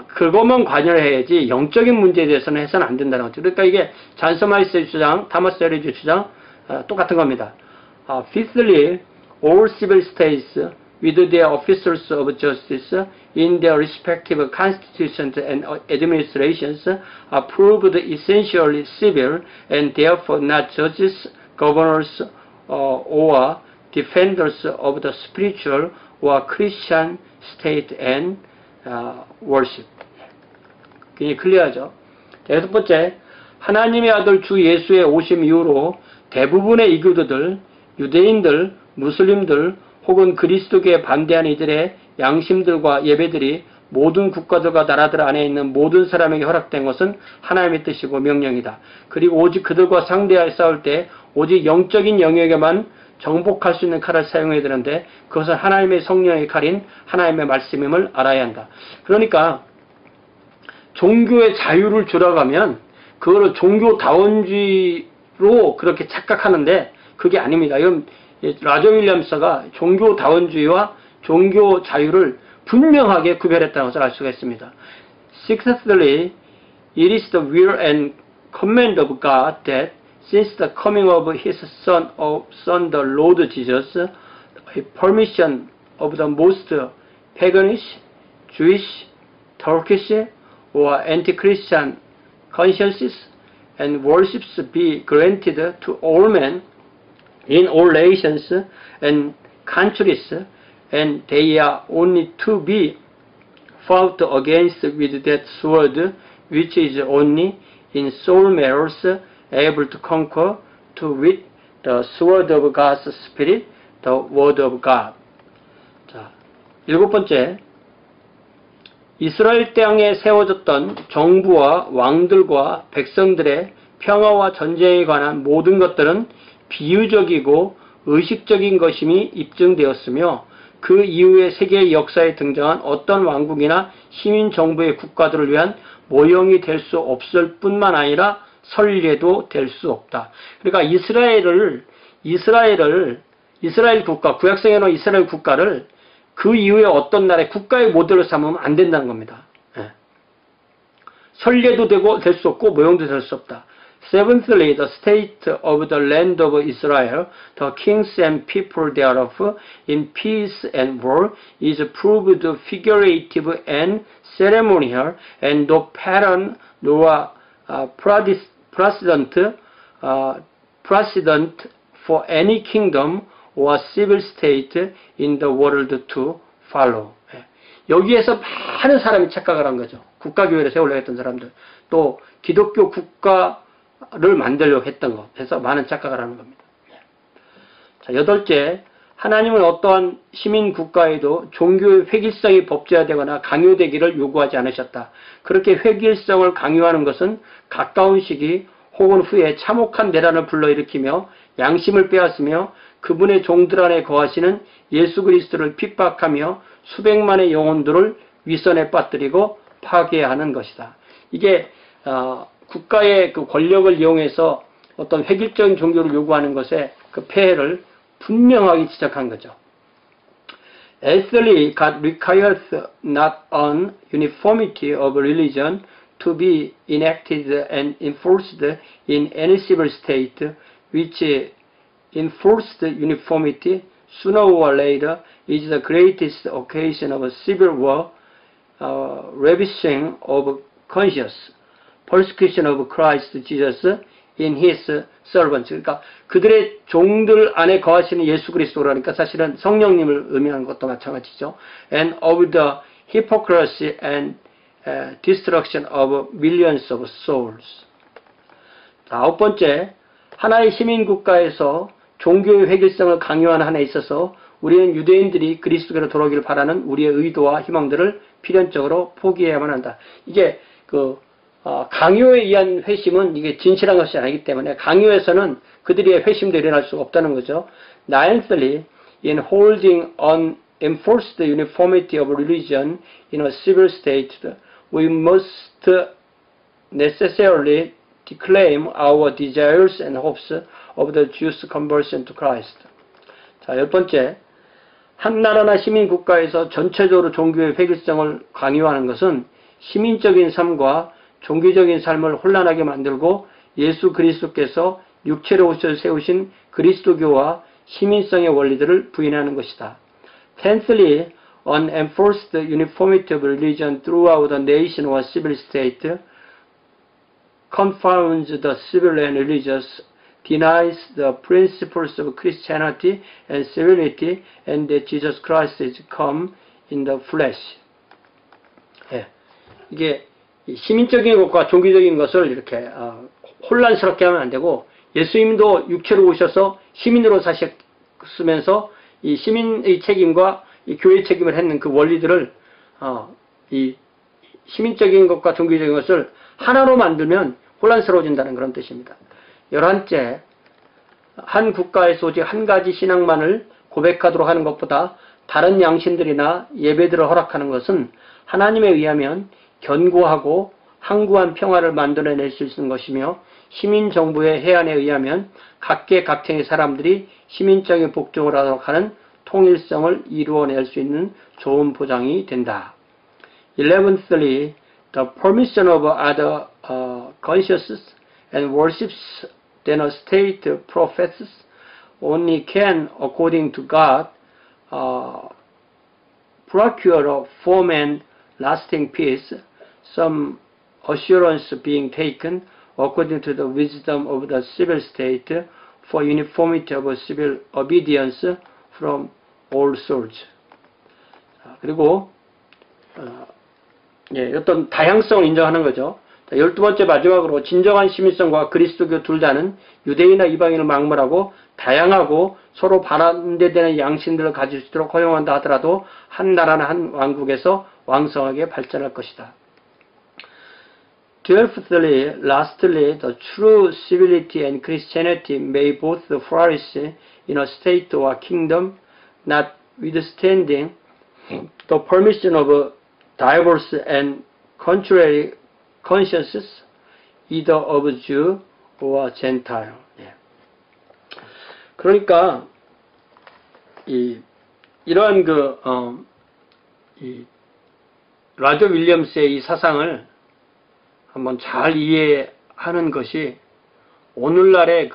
그것만 관여를 해야지 영적인 문제에 대해서는 해서는 안 된다는 거죠. 그러니까 이게 잔 스마이스의 주장, 타머스 헤리지의 주장 똑같은 겁니다. Fifthly, all civil states with their officers of justice in their respective constitutions and administrations are proved essentially civil and therefore not judges, governors, or defenders of the spiritual or Christian state and worship. 굉장히 클리어하죠. 여섯 번째, 하나님의 아들 주 예수의 오심 이후로 대부분의 이교도들, 유대인들, 무슬림들 혹은 그리스도교에 반대하는 이들의 양심들과 예배들이 모든 국가들과 나라들 안에 있는 모든 사람에게 허락된 것은 하나님의 뜻이고 명령이다. 그리고 오직 그들과 상대하여 싸울 때 오직 영적인 영역에만 정복할 수 있는 칼을 사용해야 되는데, 그것은 하나님의 성령의 칼인 하나님의 말씀임을 알아야 한다. 그러니까 종교의 자유를 줄여가면 그거를 종교다원주의로 그렇게 착각하는데 그게 아닙니다. 이건 라저 윌리엄스가 종교다원주의와 종교 자유를 분명하게 구별했다는 것을 알 수가 있습니다. Sixthly, it is the will and command of God that since the coming of His Son, the Lord Jesus, a permission of the most paganish, Jewish, Turkish, or anti-Christian consciences and worships be granted to all men in all nations and countries, and they are only to be fought against with that sword, which is only in soul matters able to conquer, to wit, the sword of God's Spirit, the word of God. 자, 일곱 번째, 이스라엘 땅에 세워졌던 정부와 왕들과 백성들의 평화와 전쟁에 관한 모든 것들은 비유적이고 의식적인 것임이 입증되었으며, 그 이후의 세계의 역사에 등장한 어떤 왕국이나 시민 정부의 국가들을 위한 모형이 될 수 없을 뿐만 아니라 설례도 될 수 없다. 그러니까 이스라엘 국가, 구약성에 나온 이스라엘 국가를 그 이후에 어떤 나라의 국가의 모델로 삼으면 안 된다는 겁니다. 설례도 될 수 없고 모형도 될 수 없다. Seventhly, the state of the land of Israel, the kings and people thereof, in peace and war, is proved figurative and ceremonial, and no pattern nor precedent for any kingdom or civil state in the world to follow. 여기에서 많은 사람이 착각을 한 거죠. 국가교회를 세우려고 했던 사람들, 또 기독교 국가를 만들려고 했던 것, 해서 많은 착각을 하는 겁니다. 자, 여덟째, 하나님은 어떠한 시민 국가에도 종교의 획일성이 법제화되거나 강요되기를 요구하지 않으셨다. 그렇게 획일성을 강요하는 것은 가까운 시기 혹은 후에 참혹한 내란을 불러일으키며 양심을 빼앗으며 그분의 종들 안에 거하시는 예수 그리스도를 핍박하며 수백만의 영혼들을 위선에 빠뜨리고 파괴하는 것이다. 이게 국가의 그 권력을 이용해서 어떤 획일적인 종교를 요구하는 것의 그 폐해를 분명하게 지적한 거죠. Earthly God requires not an uniformity of religion to be enacted and enforced in any civil state, which enforced uniformity sooner or later is the greatest occasion of civil war, ravishing of conscience, persecution of Christ Jesus in his servants. 그러니까 그들의 종들 안에 거하시는 예수 그리스도라니까 사실은 성령님을 의미하는 것도 마찬가지죠. And of the hypocrisy and destruction of millions of souls. 자, 아홉 번째, 하나의 시민 국가에서 종교의 획일성을 강요하는 한에 있어서 우리는 유대인들이 그리스도께로 돌아오기를 바라는 우리의 의도와 희망들을 필연적으로 포기해야만 한다. 이게 강요에 의한 회심은 이게 진실한 것이 아니기 때문에 강요에서는 그들의 회심도 일어날 수가 없다는 거죠. Ninthly, in holding on enforced uniformity of religion in a civil state, we must necessarily declaim our desires and hopes of the Jews' conversion to Christ. 자, 열 번째, 한 나라나 시민 국가에서 전체적으로 종교의 획일성을 강요하는 것은 시민적인 삶과 종교적인 삶을 혼란하게 만들고 예수 그리스도께서 육체로 오셔 세우신 그리스도교와 시민성의 원리들을 부인하는 것이다. Tenthly, an enforced uniformity of religion throughout the nation or civil state confounds the civil and religious, denies the principles of Christianity and civility, and that Jesus Christ is come in the flesh. 예, 이게 시민적인 것과 종교적인 것을 이렇게 혼란스럽게 하면 안 되고 예수님도 육체로 오셔서 시민으로 사셨으면서 이 시민의 책임과 이 교회의 책임을 했는 그 원리들을 이 시민적인 것과 종교적인 것을 하나로 만들면 혼란스러워진다는 그런 뜻입니다. 11째, 한 국가에서 오직 한 가지 신앙만을 고백하도록 하는 것보다 다른 양신들이나 예배들을 허락하는 것은 하나님에 의하면 견고하고 항구한 평화를 만들어낼 수 있는 것이며 시민정부의 해안에 의하면 각계각층의 사람들이 시민적인 복종을 하도록 하는 통일성을 이루어낼 수 있는 좋은 보장이 된다. 11thly, the permission of other consciences and worships than a state professes only can, according to God, procure a firm and lasting peace, some assurance being taken according to the wisdom of the civil state for uniformity of civil obedience from all sorts. 그리고 어떤 다양성을 인정하는 거죠. 12번째 마지막으로 진정한 시민성과 그리스도교 둘 다는 유대인이나 이방인을 막론하고 다양하고 서로 반대되는 양신들을 가질 수 있도록 허용한다 하더라도 한 나라나 한 왕국에서 왕성하게 발전할 것이다. 12thly, lastly, the true civility and Christianity may both flourish in a state or kingdom, notwithstanding the permission of diverse and contrary consciences, either of Jew or Gentile. 그러니까 이러한 라저 윌리엄스의 이 사상을 한번 잘 이해하는 것이 오늘날의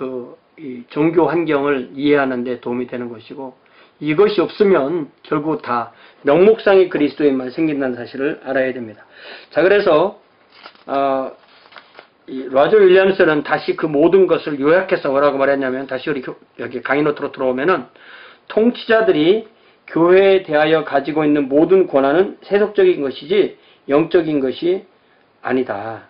이 종교 환경을 이해하는 데 도움이 되는 것이고, 이것이 없으면 결국 다 명목상의 그리스도인만 생긴다는 사실을 알아야 됩니다. 자, 그래서 이 라저 윌리엄스는 다시 그 모든 것을 요약해서 뭐라고 말했냐면, 다시 우리 여기 강의 노트로 들어오면은, 통치자들이 교회에 대하여 가지고 있는 모든 권한은 세속적인 것이지 영적인 것이 아니다.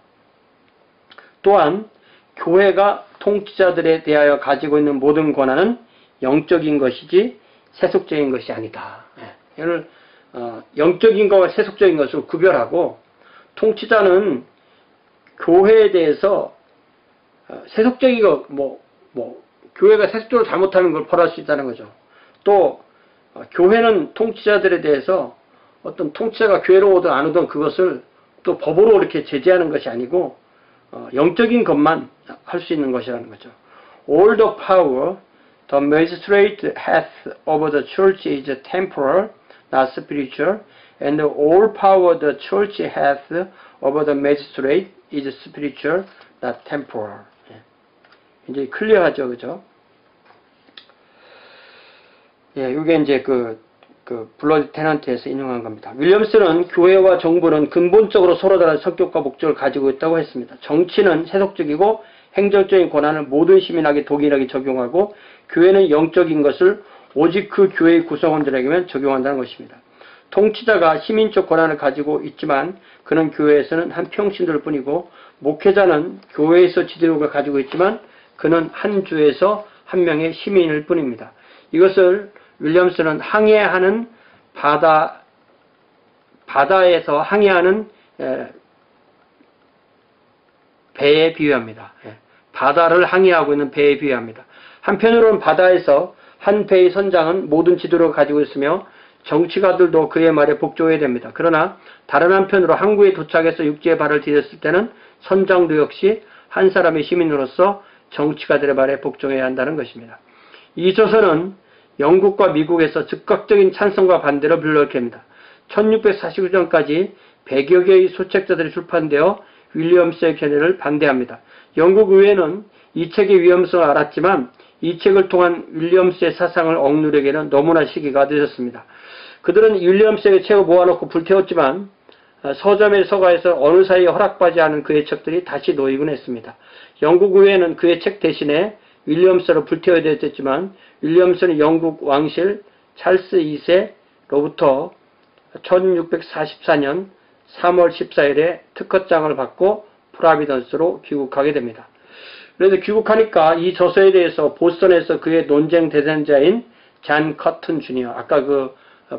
또한 교회가 통치자들에 대하여 가지고 있는 모든 권한은 영적인 것이지 세속적인 것이 아니다. 이걸 영적인 것과 세속적인 것을 구별하고, 통치자는 교회에 대해서 세속적인 것, 교회가 세속적으로 잘못하는 걸 벌할 수 있다는 거죠. 또 교회는 통치자들에 대해서 어떤 통치자가 교회로 오든 안 오든 그것을 또 법으로 이렇게 제재하는 것이 아니고 영적인 것만 할 수 있는 것이라는 거죠. All the power the magistrate hath over the church is temporal, not spiritual, and all power the church hath over the magistrate is spiritual, not temporal. 이제 클리어하죠, 그죠? 이게 이제 블러디 테넌트에서 인용한 겁니다. 윌리엄스는 교회와 정부는 근본적으로 서로 다른 성격과 목적을 가지고 있다고 했습니다. 정치는 세속적이고 행정적인 권한을 모든 시민에게 동일하게 적용하고, 교회는 영적인 것을 오직 그 교회의 구성원들에게만 적용한다는 것입니다. 통치자가 시민적 권한을 가지고 있지만 그는 교회에서는 한 평신도일 뿐이고, 목회자는 교회에서 지도력을 가지고 있지만 그는 한 주에서 한 명의 시민일 뿐입니다. 이것을 윌리엄스는 항해하는 바다에서 항해하는 배에 비유합니다. 바다를 항해하고 있는 배에 비유합니다. 한편으로는 바다에서 한 배의 선장은 모든 지도력을 가지고 있으며 정치가들도 그의 말에 복종해야 됩니다. 그러나 다른 한편으로 항구에 도착해서 육지에 발을 디뎠을 때는 선장도 역시 한 사람의 시민으로서 정치가들의 말에 복종해야 한다는 것입니다. 이 저서는 영국과 미국에서 즉각적인 찬성과 반대로 불러일으킵니다. 1649년까지 100여 개의 소책자들이 출판되어 윌리엄스의 견해를 반대합니다. 영국 의회는 이 책의 위험성을 알았지만 이 책을 통한 윌리엄스의 사상을 억누르기에는 너무나 시기가 늦었습니다. 그들은 윌리엄스의 책을 모아놓고 불태웠지만 서점의 서가에서 어느 사이에 허락받지 않은 그의 책들이 다시 놓이곤 했습니다. 영국 의회는 그의 책 대신에 윌리엄스를 불태워야 됐지만 윌리엄스는 영국 왕실 찰스 2세로부터 1644년 3월 14일에 특허장을 받고 프라비던스로 귀국하게 됩니다. 그래서 귀국하니까 이 저서에 대해서 보스턴에서 그의 논쟁 대상자인 잔 커튼 주니어, 아까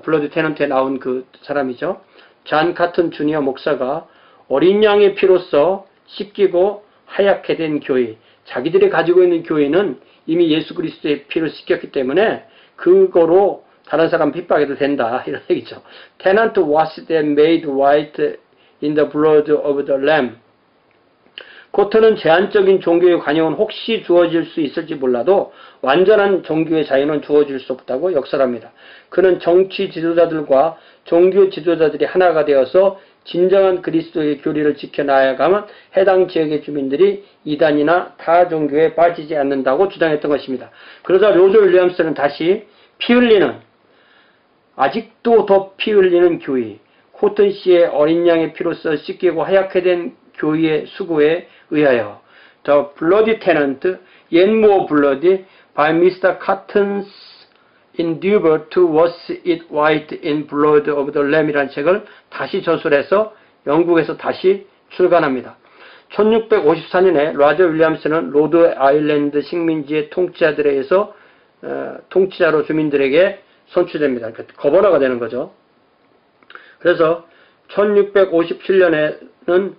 블러디 테넌트에 나온 그 사람이죠. 잔 커튼 주니어 목사가 어린 양의 피로써 씻기고 하얗게 된 교회, 자기들이 가지고 있는 교회는 이미 예수 그리스도의 피를 씻겼기 때문에 그거로 다른 사람 핍박해도 된다, 이런 얘기죠. Tenant was then made white in the blood of the lamb. 코트는 제한적인 종교의 관용은 혹시 주어질 수 있을지 몰라도 완전한 종교의 자유는 주어질 수 없다고 역설합니다. 그는 정치 지도자들과 종교 지도자들이 하나가 되어서 진정한 그리스도의 교리를 지켜나가야만 해당 지역의 주민들이 이단이나 타 종교에 빠지지 않는다고 주장했던 것입니다. 그러자 로저 윌리엄스는 다시 피 흘리는, 아직도 더 피 흘리는 교의, 코튼 씨의 어린 양의 피로써 씻기고 하얗게 된 교의의 수고에 의하여 The Bloody Tenant, Yet More Bloody by Mr. Cotton's Endeavor to Wash It White in Blood of the Lamb이라는 책을 다시 저술해서 영국에서 다시 출간합니다. 1654년에 라저 윌리엄스는 로드 아일랜드 식민지의 통치자들에 의해서 통치자로 주민들에게 선출됩니다. 그러니까 거버너가 되는 거죠. 그래서 1657년에는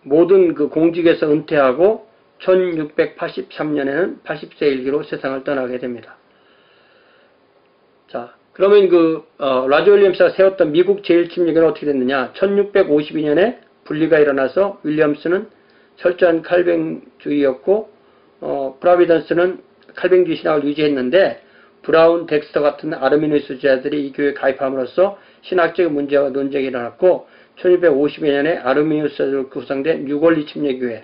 모든 그 공직에서 은퇴하고 1683년에는 80세 일기로 세상을 떠나게 됩니다. 자, 그러면 라저 윌리엄스가 세웠던 미국 제1침략은 어떻게 됐느냐? 1652년에 분리가 일어나서 윌리엄스는 철저한 칼뱅주의였고 프라비던스는 칼뱅주의 신학을 유지했는데 브라운, 덱스터 같은 아르미니우스주의자들이 이 교회에 가입함으로써 신학적 문제와 논쟁이 일어났고 1652년에 아르미니우스로 구성된 뉴걸리 침례교회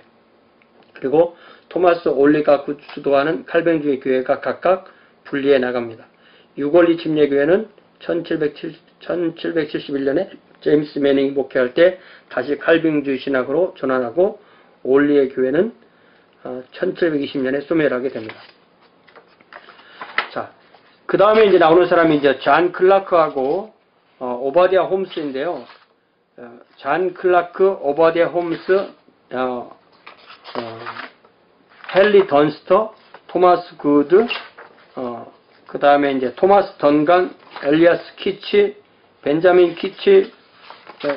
그리고 토마스 올리가 주도하는 칼뱅주의 교회가 각각 분리해 나갑니다. 뉴걸리 침례교회는 1771년에 제임스 매닝이 목회할 때 다시 칼뱅주의 신학으로 전환하고 올리의 교회는 1720년에 소멸하게 됩니다. 자, 그 다음에 이제 나오는 사람이 이제 잔 클라크하고 오바디아 홈스인데요. 잔 클라크, 오바디아 홈스, 헨리 던스터, 토마스 구드, 그 다음에 이제 토마스 던간, 엘리아스 키치, 벤자민 키치,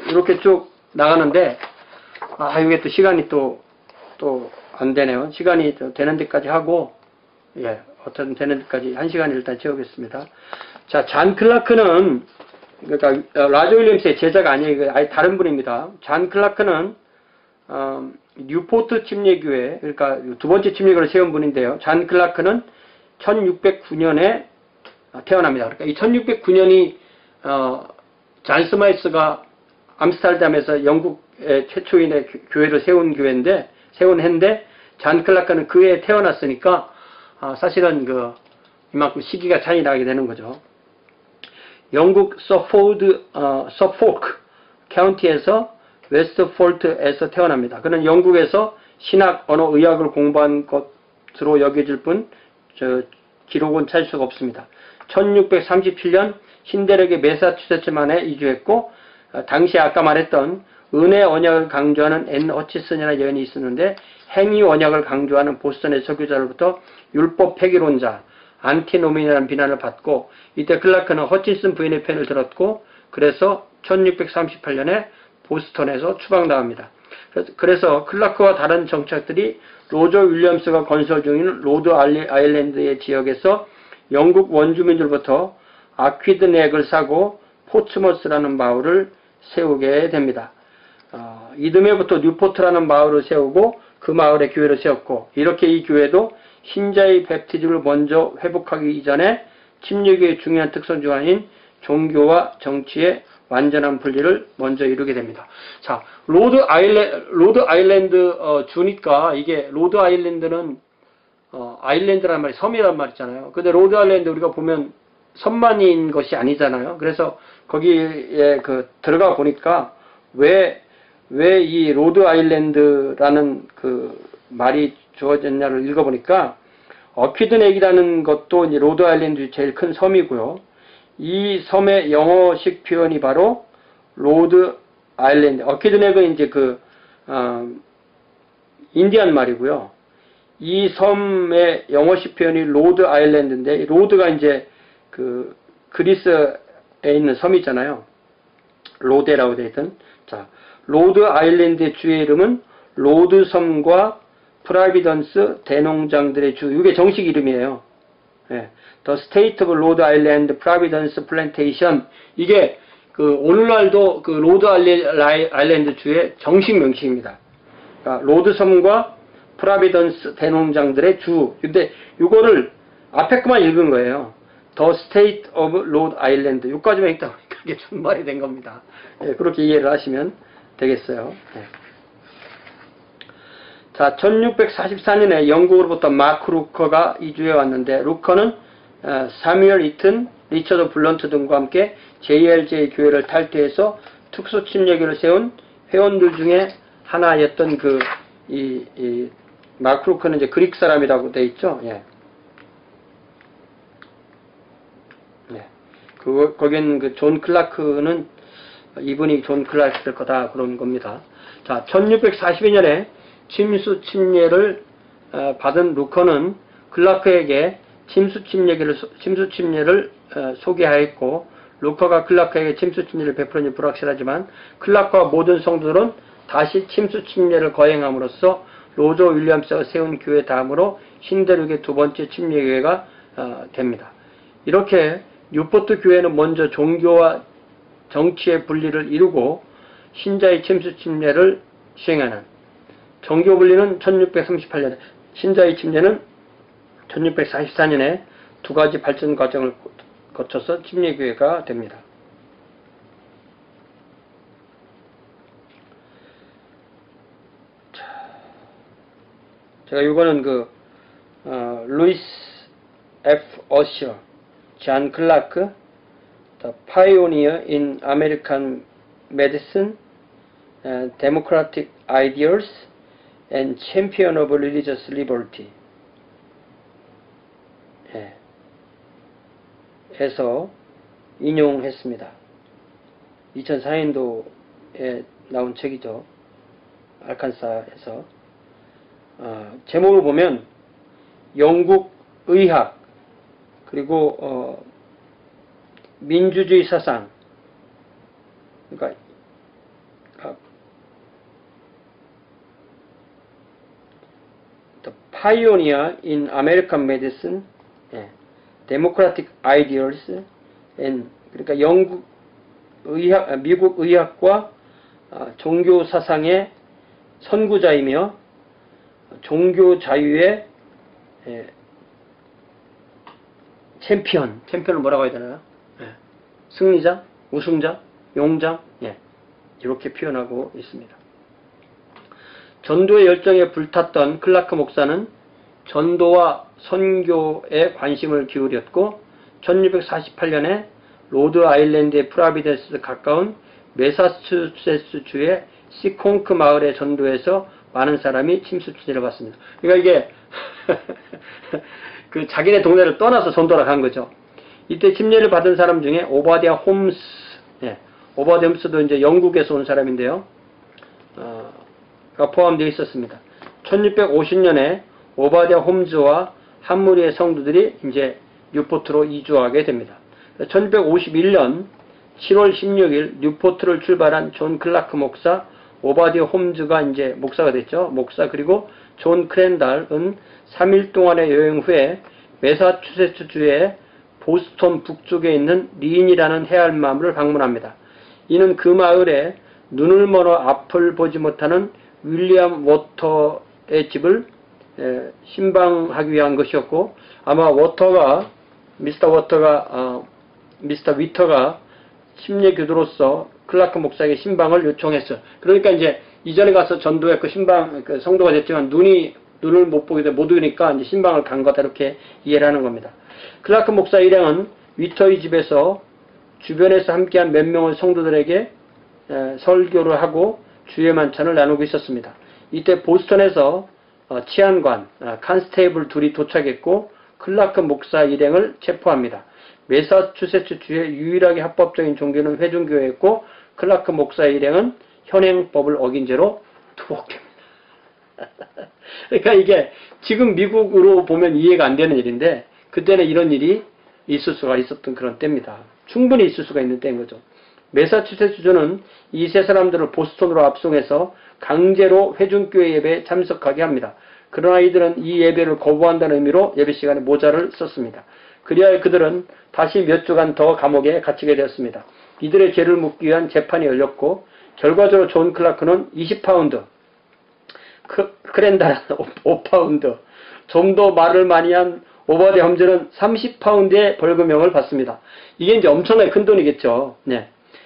이렇게 쭉 나가는데, 이게 또 시간이 또 안 되네요. 시간이 되는 데까지 하고, 어떤 되는 데까지 1시간 일단 채우겠습니다. 자, 잔 클라크는, 그러니까, 라저 윌리엄스의 제자가 아니에요. 이거 아예 다른 분입니다. 잔 클라크는, 뉴포트 침례교회, 그러니까 두 번째 침례교를 세운 분인데요. 잔 클라크는 1609년에 태어납니다. 그러니까 이 1609년이, 잔 스마이스가 암스테르담에서 영국의 최초인의 교회를 세운 해인데, 잔 클라크는 그 해에 태어났으니까, 사실은 이만큼 시기가 차이 나게 되는 거죠. 영국 서포크 카운티에서 웨스트폴트에서 태어납니다. 그는 영국에서 신학, 언어, 의학을 공부한 것으로 여겨질 뿐, 기록은 찾을 수가 없습니다. 1637년 신대륙의 매사추세츠만에 이주했고, 당시 아까 말했던 은혜 언약을 강조하는 앤 허치슨이라는 여인이 있었는데, 행위 언약을 강조하는 보스턴의 설교자로부터 율법 폐기론자, 안티노민이라는 비난을 받고, 이때 클라크는 허치슨 부인의 편을 들었고, 그래서 1638년에 보스턴에서 추방당합니다. 그래서 클라크와 다른 정착들이 로저 윌리엄스가 건설 중인 로드 아일랜드의 지역에서 영국 원주민들부터 아퀴드넥을 사고 포츠머스라는 마을을 세우게 됩니다. 이듬해부터 뉴포트라는 마을을 세우고 그 마을에 교회를 세웠고, 이렇게 이 교회도 신자의 베프티즘을 먼저 회복하기 이전에 침례교의 중요한 특성 중 하나인 종교와 정치의 완전한 분리를 먼저 이루게 됩니다. 자, 로드 아일랜드 주니까, 이게 로드 아일랜드는 아일랜드란 말이 섬이란 말 있잖아요. 근데 로드 아일랜드 우리가 보면 섬만인 것이 아니잖아요. 그래서 거기에 들어가 보니까 왜 이 로드 아일랜드라는 말이 주어졌냐를 읽어보니까, 어퀴드넥이라는 것도 이제 로드 아일랜드 제일 큰 섬이고요. 이 섬의 영어식 표현이 바로 로드 아일랜드. 어퀴드넥은 이제 인디안 말이고요. 이 섬의 영어식 표현이 로드 아일랜드인데, 로드가 이제 그리스에 있는 섬이잖아요. 로데라고 되어 있던. 자, 로드 아일랜드의 주의 이름은 로드 섬과 프라비던스 대농장들의 주. 이게 정식 이름이에요. The State of Rhode Island Providence Plantation. 이게 오늘날도 로드 아일랜드 주의 정식 명칭입니다. 그러니까 로드 섬과 프라비던스 대농장들의 주. 근데 이거를 앞에 것만 읽은 거예요. The State of Rhode Island. 여기까지만 읽다 보니까 이게 준말이 된 겁니다. 그렇게 이해를 하시면 되겠어요. 자, 1644년에 영국으로부터 마크 루커가 이주해 왔는데, 루커는 사뮤엘 이튼, 리처드 블런트 등과 함께 JLJ 교회를 탈퇴해서 특수 침례교를 세운 회원들 중에 하나였던 마크 루커는 이제 그릭 사람이라고 되어 있죠. 거긴 존 클라크는 이분이 존 클라크일 거다 그런 겁니다. 자, 1642년에 침수 침례를 받은 루커는 클라크에게 침수 침례를 소개하였고, 루커가 클라크에게 침수 침례를 베풀었는지 불확실하지만 클라크와 모든 성도들은 다시 침수 침례를 거행함으로써 로저 윌리엄스가 세운 교회 다음으로 신대륙의 두 번째 침례교회가 됩니다. 이렇게 뉴포트 교회는 먼저 종교와 정치의 분리를 이루고 신자의 침수 침례를 시행하는, 정교 분리는 1638년에, 신자의 침례는 1644년에 두 가지 발전 과정을 거쳐서 침례교회가 됩니다. 제가 이거는 루이스 F. 어셔, 잔 클라크, The Pioneer in American Medicine, Democratic Ideals, and Champion of Religious Liberty 해서 인용했습니다. 2004년도에 나온 책이죠. 알칸사에서. 제목을 보면 영국 의학, 그리고 민주주의 사상, 그러니까 the pioneer in American medicine, democratic ideals, and 그러니까 미국 의학과 종교 사상의 선구자이며 종교 자유의 챔피언을 뭐라고 해야 되나요? 승리자, 우승자, 용장, 이렇게 표현하고 있습니다. 전도의 열정에 불탔던 클라크 목사는 전도와 선교에 관심을 기울였고 1648년에 로드 아일랜드의 프라비덴스 가까운 매사추세츠주의 시콩크 마을의 전도에서 많은 사람이 침수치를 받습니다. 그러니까 이게 그 자기네 동네를 떠나서 전도를 간 거죠. 이때 침례를 받은 사람 중에 오바댜 홈스, 오바댜 홈스도 이제 영국에서 온 사람인데요. 가 포함되어 있었습니다. 1650년에 오바댜 홈즈와 한 무리의 성도들이 이제 뉴포트로 이주하게 됩니다. 1651년 7월 16일 뉴포트를 출발한 존 클라크 목사, 오바댜 홈즈가 이제 목사가 됐죠. 목사 그리고 존 크랜달은 3일 동안의 여행 후에 매사추세츠주의 보스턴 북쪽에 있는 린이라는 해안마을을 방문합니다. 이는 그 마을에 눈을 멀어 앞을 보지 못하는 윌리엄 워터의 집을 신방하기 위한 것이었고, 아마 미스터 위터가 심리 교도로서 클라크 목사에게 신방을 요청했어요. 그러니까 이제 이전에 가서 전도에 그 신방, 그 성도가 됐지만 눈을 못 보게 못 오니까 이제 신방을 간 거다, 이렇게 이해를 하는 겁니다. 클라크 목사 일행은 위터의 집에서 주변에서 함께한 몇 명의 성도들에게 설교를 하고 주의 만찬을 나누고 있었습니다. 이때 보스턴에서 치안관, 칸스테이블 둘이 도착했고 클라크 목사 일행을 체포합니다. 매사추세츠주의 유일하게 합법적인 종교는 회중교회였고 클라크 목사 일행은 현행법을 어긴 죄로 투옥됩니다. 그러니까 이게 지금 미국으로 보면 이해가 안 되는 일인데 그때는 이런 일이 있을 수가 있었던 그런 때입니다. 충분히 있을 수가 있는 때인 거죠. 매사추세츠주는 이 세 사람들을 보스턴으로 압송해서 강제로 회중교회 예배에 참석하게 합니다. 그러나 이들은 이 예배를 거부한다는 의미로 예배 시간에 모자를 썼습니다. 그리하여 그들은 다시 몇 주간 더 감옥에 갇히게 되었습니다. 이들의 죄를 묻기 위한 재판이 열렸고 결과적으로 존 클라크는 20파운드, 크랜달은 5파운드, 좀 더 말을 많이 한 오바댜 홈즈는 30파운드의 벌금형을 받습니다. 이게 이제 엄청나게 큰 돈이겠죠.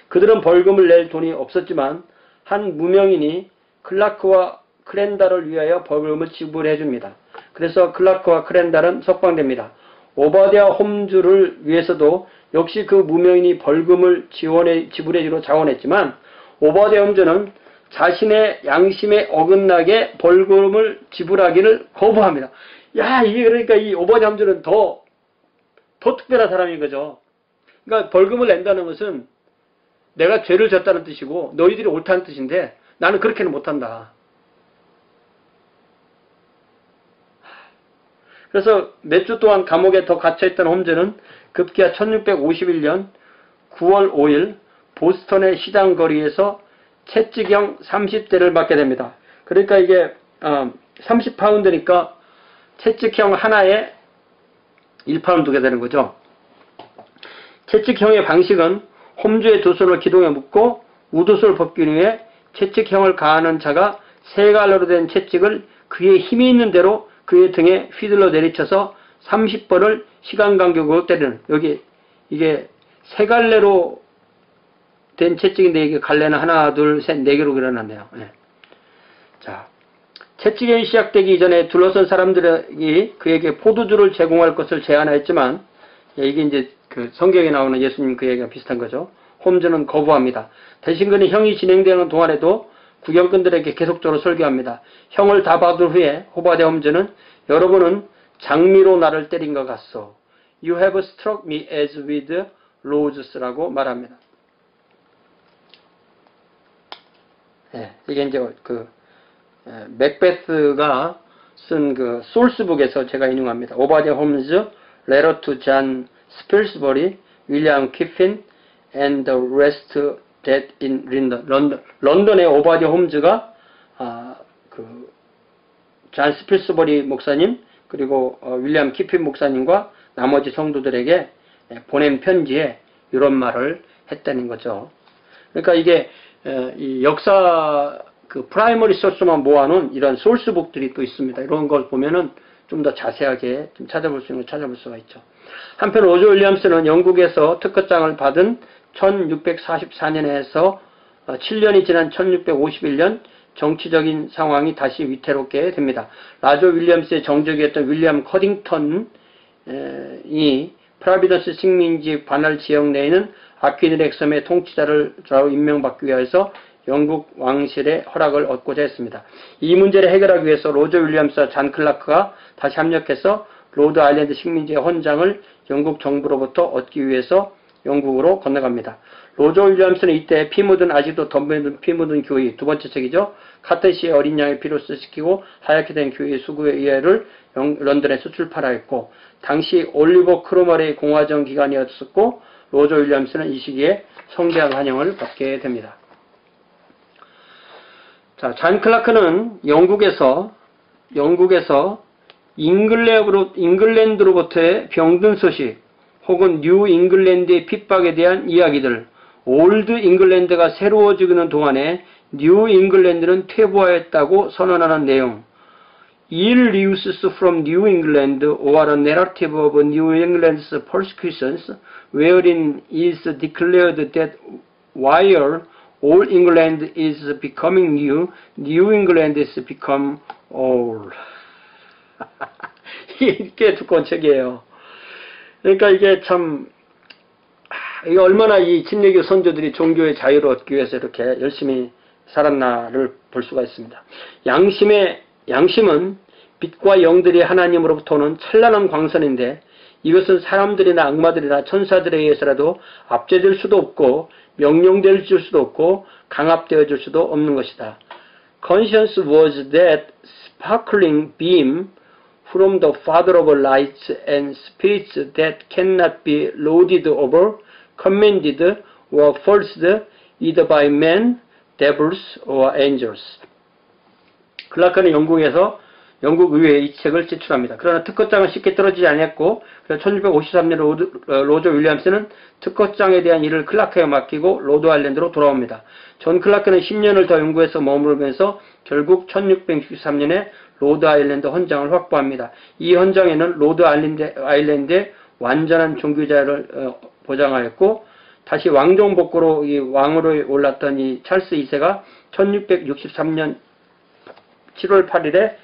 그들은 벌금을 낼 돈이 없었지만 한 무명인이 클라크와 크랜달을 위하여 벌금을 지불해 줍니다. 그래서 클라크와 크랜달은 석방됩니다. 오바댜 홈즈를 위해서도 역시 그 무명인이 벌금을 지불해 주러 자원했지만 오바댜 홈즈는 자신의 양심에 어긋나게 벌금을 지불하기를 거부합니다. 야, 이게 그러니까 이 오바댜 홈즈는 더 특별한 사람인 거죠. 그러니까 벌금을 낸다는 것은 내가 죄를 졌다는 뜻이고 너희들이 옳다는 뜻인데 나는 그렇게는 못한다. 그래서 몇 주 동안 감옥에 더 갇혀있던 홈즈는 급기야 1651년 9월 5일 보스턴의 시장 거리에서 채찍형 30대를 맞게 됩니다. 그러니까 이게 30파운드니까 채찍형 하나에 1파운드가 되는 거죠. 채찍형의 방식은 홈즈의 두 손을 기둥에 묶고 우두솔 벗긴 후에 채찍형을 가하는 자가 세 갈래로 된 채찍을 그의 힘이 있는 대로 그의 등에 휘둘러 내리쳐서 30번을 시간 간격으로 때리는, 여기 이게 세 갈래로 된 채찍인데 이게 갈래는 하나, 둘, 셋, 네 개로 그려놨네요. 자, 채찍이 시작되기 이전에 둘러선 사람들이 그에게 포도주를 제공할 것을 제안하였지만 이게 이제 그 성경에 나오는 예수님 그 얘기가 비슷한 거죠. 홈즈는 거부합니다. 대신 그는 형이 진행되는 동안에도 구경꾼들에게 계속적으로 설교합니다. 형을 다 받은 후에 오바댜 홈즈는 여러분은 장미로 나를 때린 것 같소. You have struck me as with roses라고 말합니다. 이게 이제 맥베스가 쓴 그 소스북에서 제가 인용합니다. 오바댜 홈즈 Letter to John Spilsbury, William Kiffin, and the rest that in London. 런던의 오바디 홈즈가 존 스필스버리 목사님 그리고 윌리엄 키핀 목사님과 나머지 성도들에게 보낸 편지에 이런 말을 했다는 거죠. 그러니까 이게 이 역사 프라이머리 소스만 모아놓은 이런 소스북들이 또 있습니다. 이런 걸 보면은 좀 더 자세하게 좀 찾아볼 수 있는 걸 찾아볼 수가 있죠. 한편 로저 윌리엄스는 영국에서 특허장을 받은 1644년에서 7년이 지난 1651년 정치적인 상황이 다시 위태롭게 됩니다. 라조 윌리엄스의 정적이었던 윌리엄 커딩턴이 프라비던스 식민지 관할 지역 내에 있는 아퀴드 렉섬의 통치자를 임명받기 위해서 영국 왕실의 허락을 얻고자 했습니다. 이 문제를 해결하기 위해서 로저 윌리엄스와 잔 클라크가 다시 합력해서 로드 아일랜드 식민지의 헌장을 영국 정부로부터 얻기 위해서 영국으로 건너갑니다. 로저 윌리엄스는 이때 피 묻은 아직도 피 묻은 교의 두 번째 책이죠. 카테시의 어린 양의 피로 쓰시키고 하얗게 된 교회의 수구의 의회를 런던에서 출판하였고 당시 올리버 크로머레의 공화정 기간이었었고 로저 윌리엄스는 이 시기에 성대한 환영을 받게 됩니다. 자, 잔 클라크는 영국에서 잉글랜드로부터의 병든 소식 혹은 뉴 잉글랜드의 핍박에 대한 이야기들, 올드 잉글랜드가 새로워지는 동안에 뉴 잉글랜드는 퇴보하였다고 선언하는 내용, Ill news from New England or a narrative of New England's persecutions, wherein is declared that while all England is becoming new, New England is become old. 이게 두꺼운 책이에요. 그러니까 이게 참, 이게 얼마나 이 침례교 선조들이 종교의 자유를 얻기 위해서 이렇게 열심히 살았나를 볼 수가 있습니다. 양심은 빛과 영들이 하나님으로부터 오는 찬란한 광선인데 이것은 사람들이나 악마들이나 천사들에 의해서라도 압제될 수도 없고 명령될 수도 없고 강압되어질 수도 없는 것이다. Conscience was that sparkling beam from the Father of lights and spirits that cannot be lorded over, commanded, or forced either by men, devils, or angels. 클라크는 영국 의회에 이 책을 제출합니다. 그러나 특허장은 쉽게 떨어지지 않았고 1653년 로저 윌리엄스는 특허장에 대한 일을 클라크에 맡기고 로드 아일랜드로 돌아옵니다. 존 클라크는 10년을 더 영국에서 머무르면서 결국 1663년에 로드 아일랜드 헌장을 확보합니다. 이 헌장에는 로드 아일랜드의 완전한 종교자를 보장하였고 다시 왕정 복구로 이 왕으로 올랐던 이 찰스 2세가 1663년 7월 8일에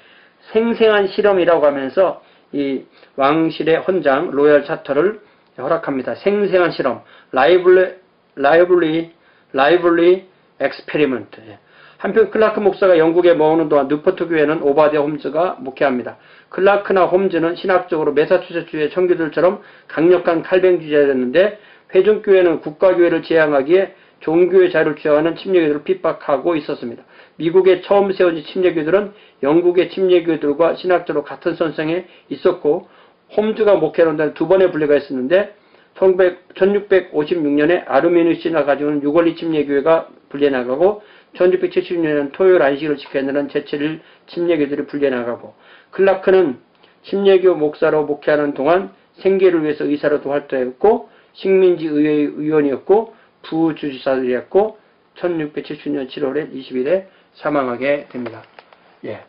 생생한 실험이라고 하면서 이 왕실의 헌장 로얄 차터를 허락합니다. 생생한 실험, 라이블리 엑스페리먼트. 한편 클라크 목사가 영국에 머무는 동안 뉴포트 교회는 오바디아 홈즈가 목회합니다. 클라크나 홈즈는 신학적으로 매사추세츠주의 청교들처럼 강력한 칼뱅주의자였는데 회중교회는 국가교회를 지향하기에 종교의 자유를 주장하는 침례교들을 핍박하고 있었습니다. 미국에 처음 세워진 침례교들은 영국의 침례교들과 신학적으로 같은 선상에 있었고 홈즈가 목회하는 데는 두 번의 분리가 있었는데 1656년에 아르미누스가 가지고는 유골리 침례교회가 분리해나가고 1676년에는 토요일 안식일을 지켜야 하는 제7일 침례교들이 분리해나가고 클라크는 침례교 목사로 목회하는 동안 생계를 위해서 의사로도 활동했고 식민지 의회 의원이었고 부주지사였고 1670년 7월 20일에 사망하게 됩니다. 예.